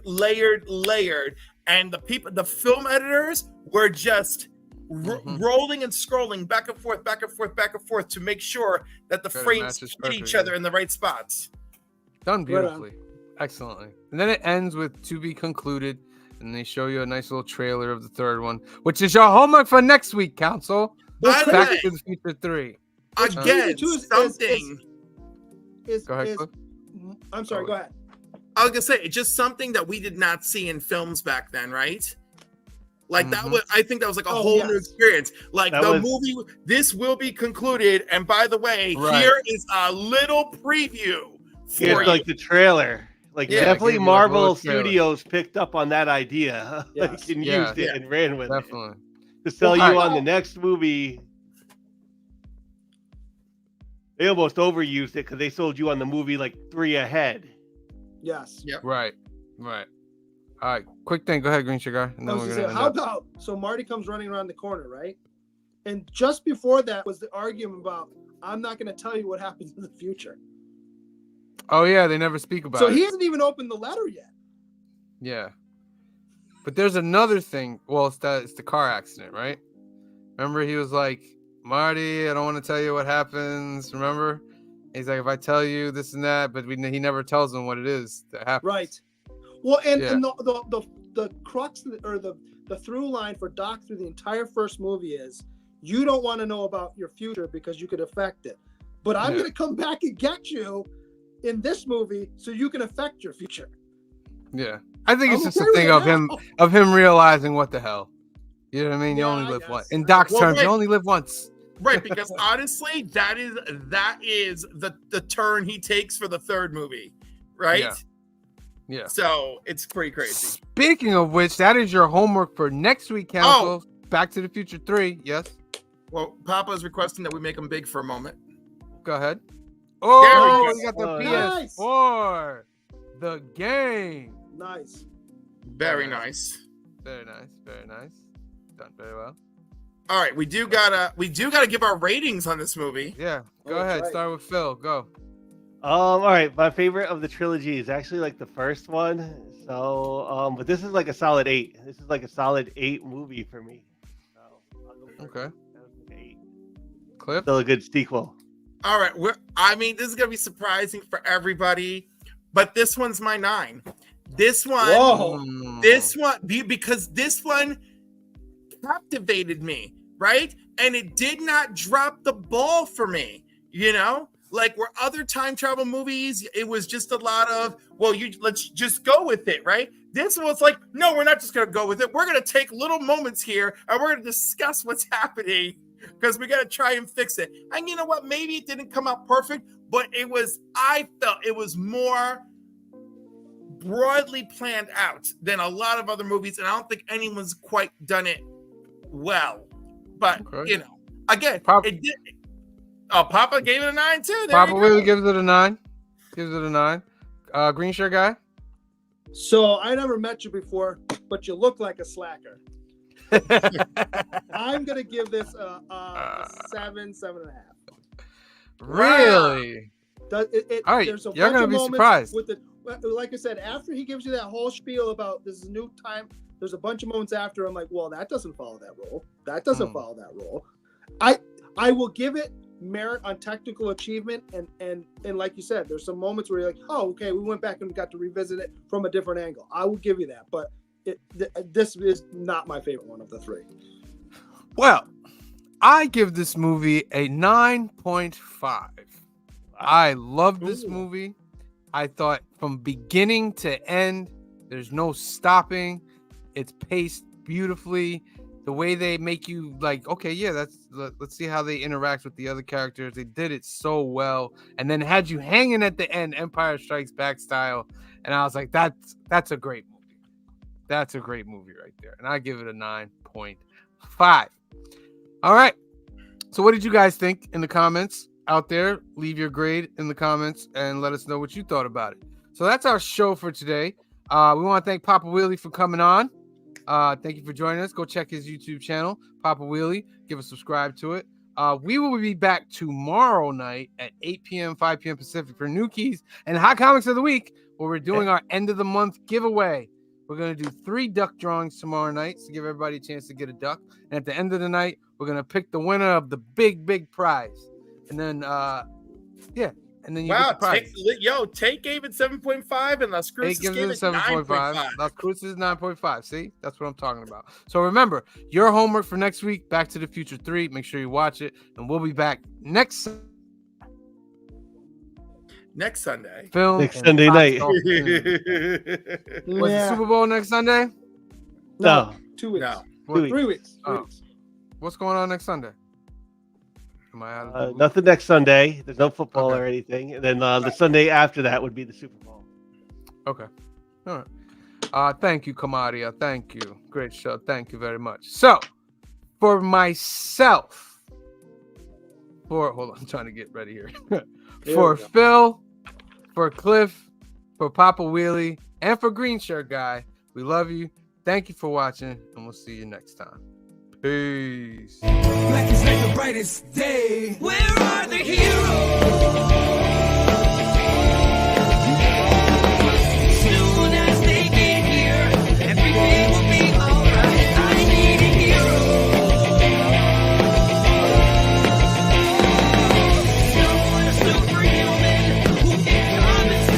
and the film editors were just rolling and scrolling back and forth to make sure that the Good, frames matches hit each perfectly. other in the right spots. Done Right on. beautifully. Excellently. And then it ends with "to be concluded," and they show you a nice little trailer of the third one, which is your homework for next week, Council. By the Back way, to the Future 3. again, too is- something. Go ahead, Cliff. I'm sorry, go ahead. I was gonna say, it's just something that we did not see in films back then, right? Like that was, I think that was like a whole new experience. Like movie, this will be concluded. And by the way, here is a little preview for It's you. like the trailer. Like definitely give you a Marvel whole trailer. Studios picked up on that idea Yes. and Yeah. used it and ran with Definitely. it to sell Well, you how on the about- next movie. They almost overused it because they sold you on the movie like 3 ahead. Yes. Yep. Right. All right. Quick thing. Go ahead, Green Cigar. And I then was we're gonna gonna say, end how up. about so Marty comes running around the corner, right? And just before that was the argument about, I'm not going to tell you what happens in the future. Oh yeah, they never speak about So it. he hasn't even opened the letter yet. Yeah. But there's another thing. Well, it's the car accident, right? Remember, he was like, Marty, I don't want to tell you what happens. Remember? He's like, if I tell you this and that, but he never tells them what it is that happens. Right. Well, and, Yeah. and the crux or the through line for Doc through the entire first movie is, you don't want to know about your future because you could affect it. But I'm Yeah. going to come back and get you in this movie so you can affect your future. Yeah. I think it's I'm just a okay with thing it of now. him realizing what the hell. You know what I mean? You Yeah, only I live guess. once. In Doc's Well, terms, you right. only live once. Right, because honestly, that is the turn he takes for the third movie, right? Yeah. Yeah. So it's pretty crazy. Speaking of which, that is your homework for next week, Council. Back to the Future 3. Yes. Well, Papa is requesting that we make him big for a moment. Go ahead. Oh, we we got the Nice. PS4. The game. Nice. Very nice. Very nice. Very nice. Done very well. All right, we do gotta give our ratings on this movie. Yeah. Go Oh, ahead. right. Start with Phil. Go. All right, my favorite of the trilogy is actually like the first one. So, but this is like a solid 8. This is like a solid 8 movie for me. So, I'll go for Okay. 8. Cliff. Still a good sequel. All right, this is gonna be surprising for everybody, but this one's my 9. This one, Whoa. because this one captivated me, right? And it did not drop the ball for me, you know? Like where other time travel movies, it was just a lot of, well, let's just go with it, right? This was like, no, we're not just gonna go with it. We're gonna take little moments here and we're gonna discuss what's happening because we gotta try and fix it. And you know what? Maybe it didn't come out perfect, but I felt it was more broadly planned out than a lot of other movies, and I don't think anyone's quite done it well. But Okay. you know, again, it did. Oh, Papa gave it a 9 too. There Papa you go. really gives it a 9. Gives it a 9. Green shirt guy. So I never met you before, but you look like a slacker. I'm gonna give this a 7.5. Really? All All right, there's a you're bunch gonna of be moments surprised. with like I said, after he gives you that whole spiel about this is new time, there's a bunch of moments after I'm like, well, that doesn't follow that rule. That doesn't follow that rule. I will give it merit on technical achievement, and like you said, there's some moments where you're like, oh, okay, we went back and got to revisit it from a different angle. I will give you that, but this is not my favorite one of the 3. Well, I give this movie a 9.5. I love this movie. I thought from beginning to end, there's no stopping. It's paced beautifully. The way they make you like, okay, yeah, let's see how they interact with the other characters. They did it so well, and then had you hanging at the end, Empire Strikes Back style. And I was like, that's a great movie. That's a great movie right there. And I give it a 9.5. All right. So what did you guys think in the comments out there? Leave your grade in the comments and let us know what you thought about it. So that's our show for today. We want to thank Papa Wheelie for coming on. Thank you for joining us. Go check his YouTube channel, Papa Wheelie. Give a subscribe to it. We will be back tomorrow night at 8 p.m., 5 p.m. Pacific for New Keys and Hot Comics of the Week, where we're doing our end of the month giveaway. We're going to do 3 duck drawings tomorrow night to give everybody a chance to get a duck. And at the end of the night, we're going to pick the winner of the big prize. And then, and then you get the prize. Tate gave it 7.5 and Las Cruces Gives gave it it 7.5. Las Cruces is 9.5. See, that's what I'm talking about. So remember, your homework for next week, Back to the Future 3. Make sure you watch it, and we'll be back next Sunday. film Next and Sunday box night. office news. Was the Super Bowl next Sunday? No. 2 weeks. No. 3 weeks. 3 Oh. weeks. What's going on next Sunday? Am I out of the loop? Nothing next Sunday. There's no football Okay. or anything. And then the Sunday after that would be the Super Bowl. Okay. All right. Thank you, Kamaria. Thank you. Great show. Thank you very much. So, for myself, hold on, I'm trying to get ready here. For we go. Phil, for Cliff, for Papa Wheelie, and for Green Shirt Guy, we love you. Thank you for watching, and we'll see you next time. Peace. Black is like the brightest day. Where are the heroes?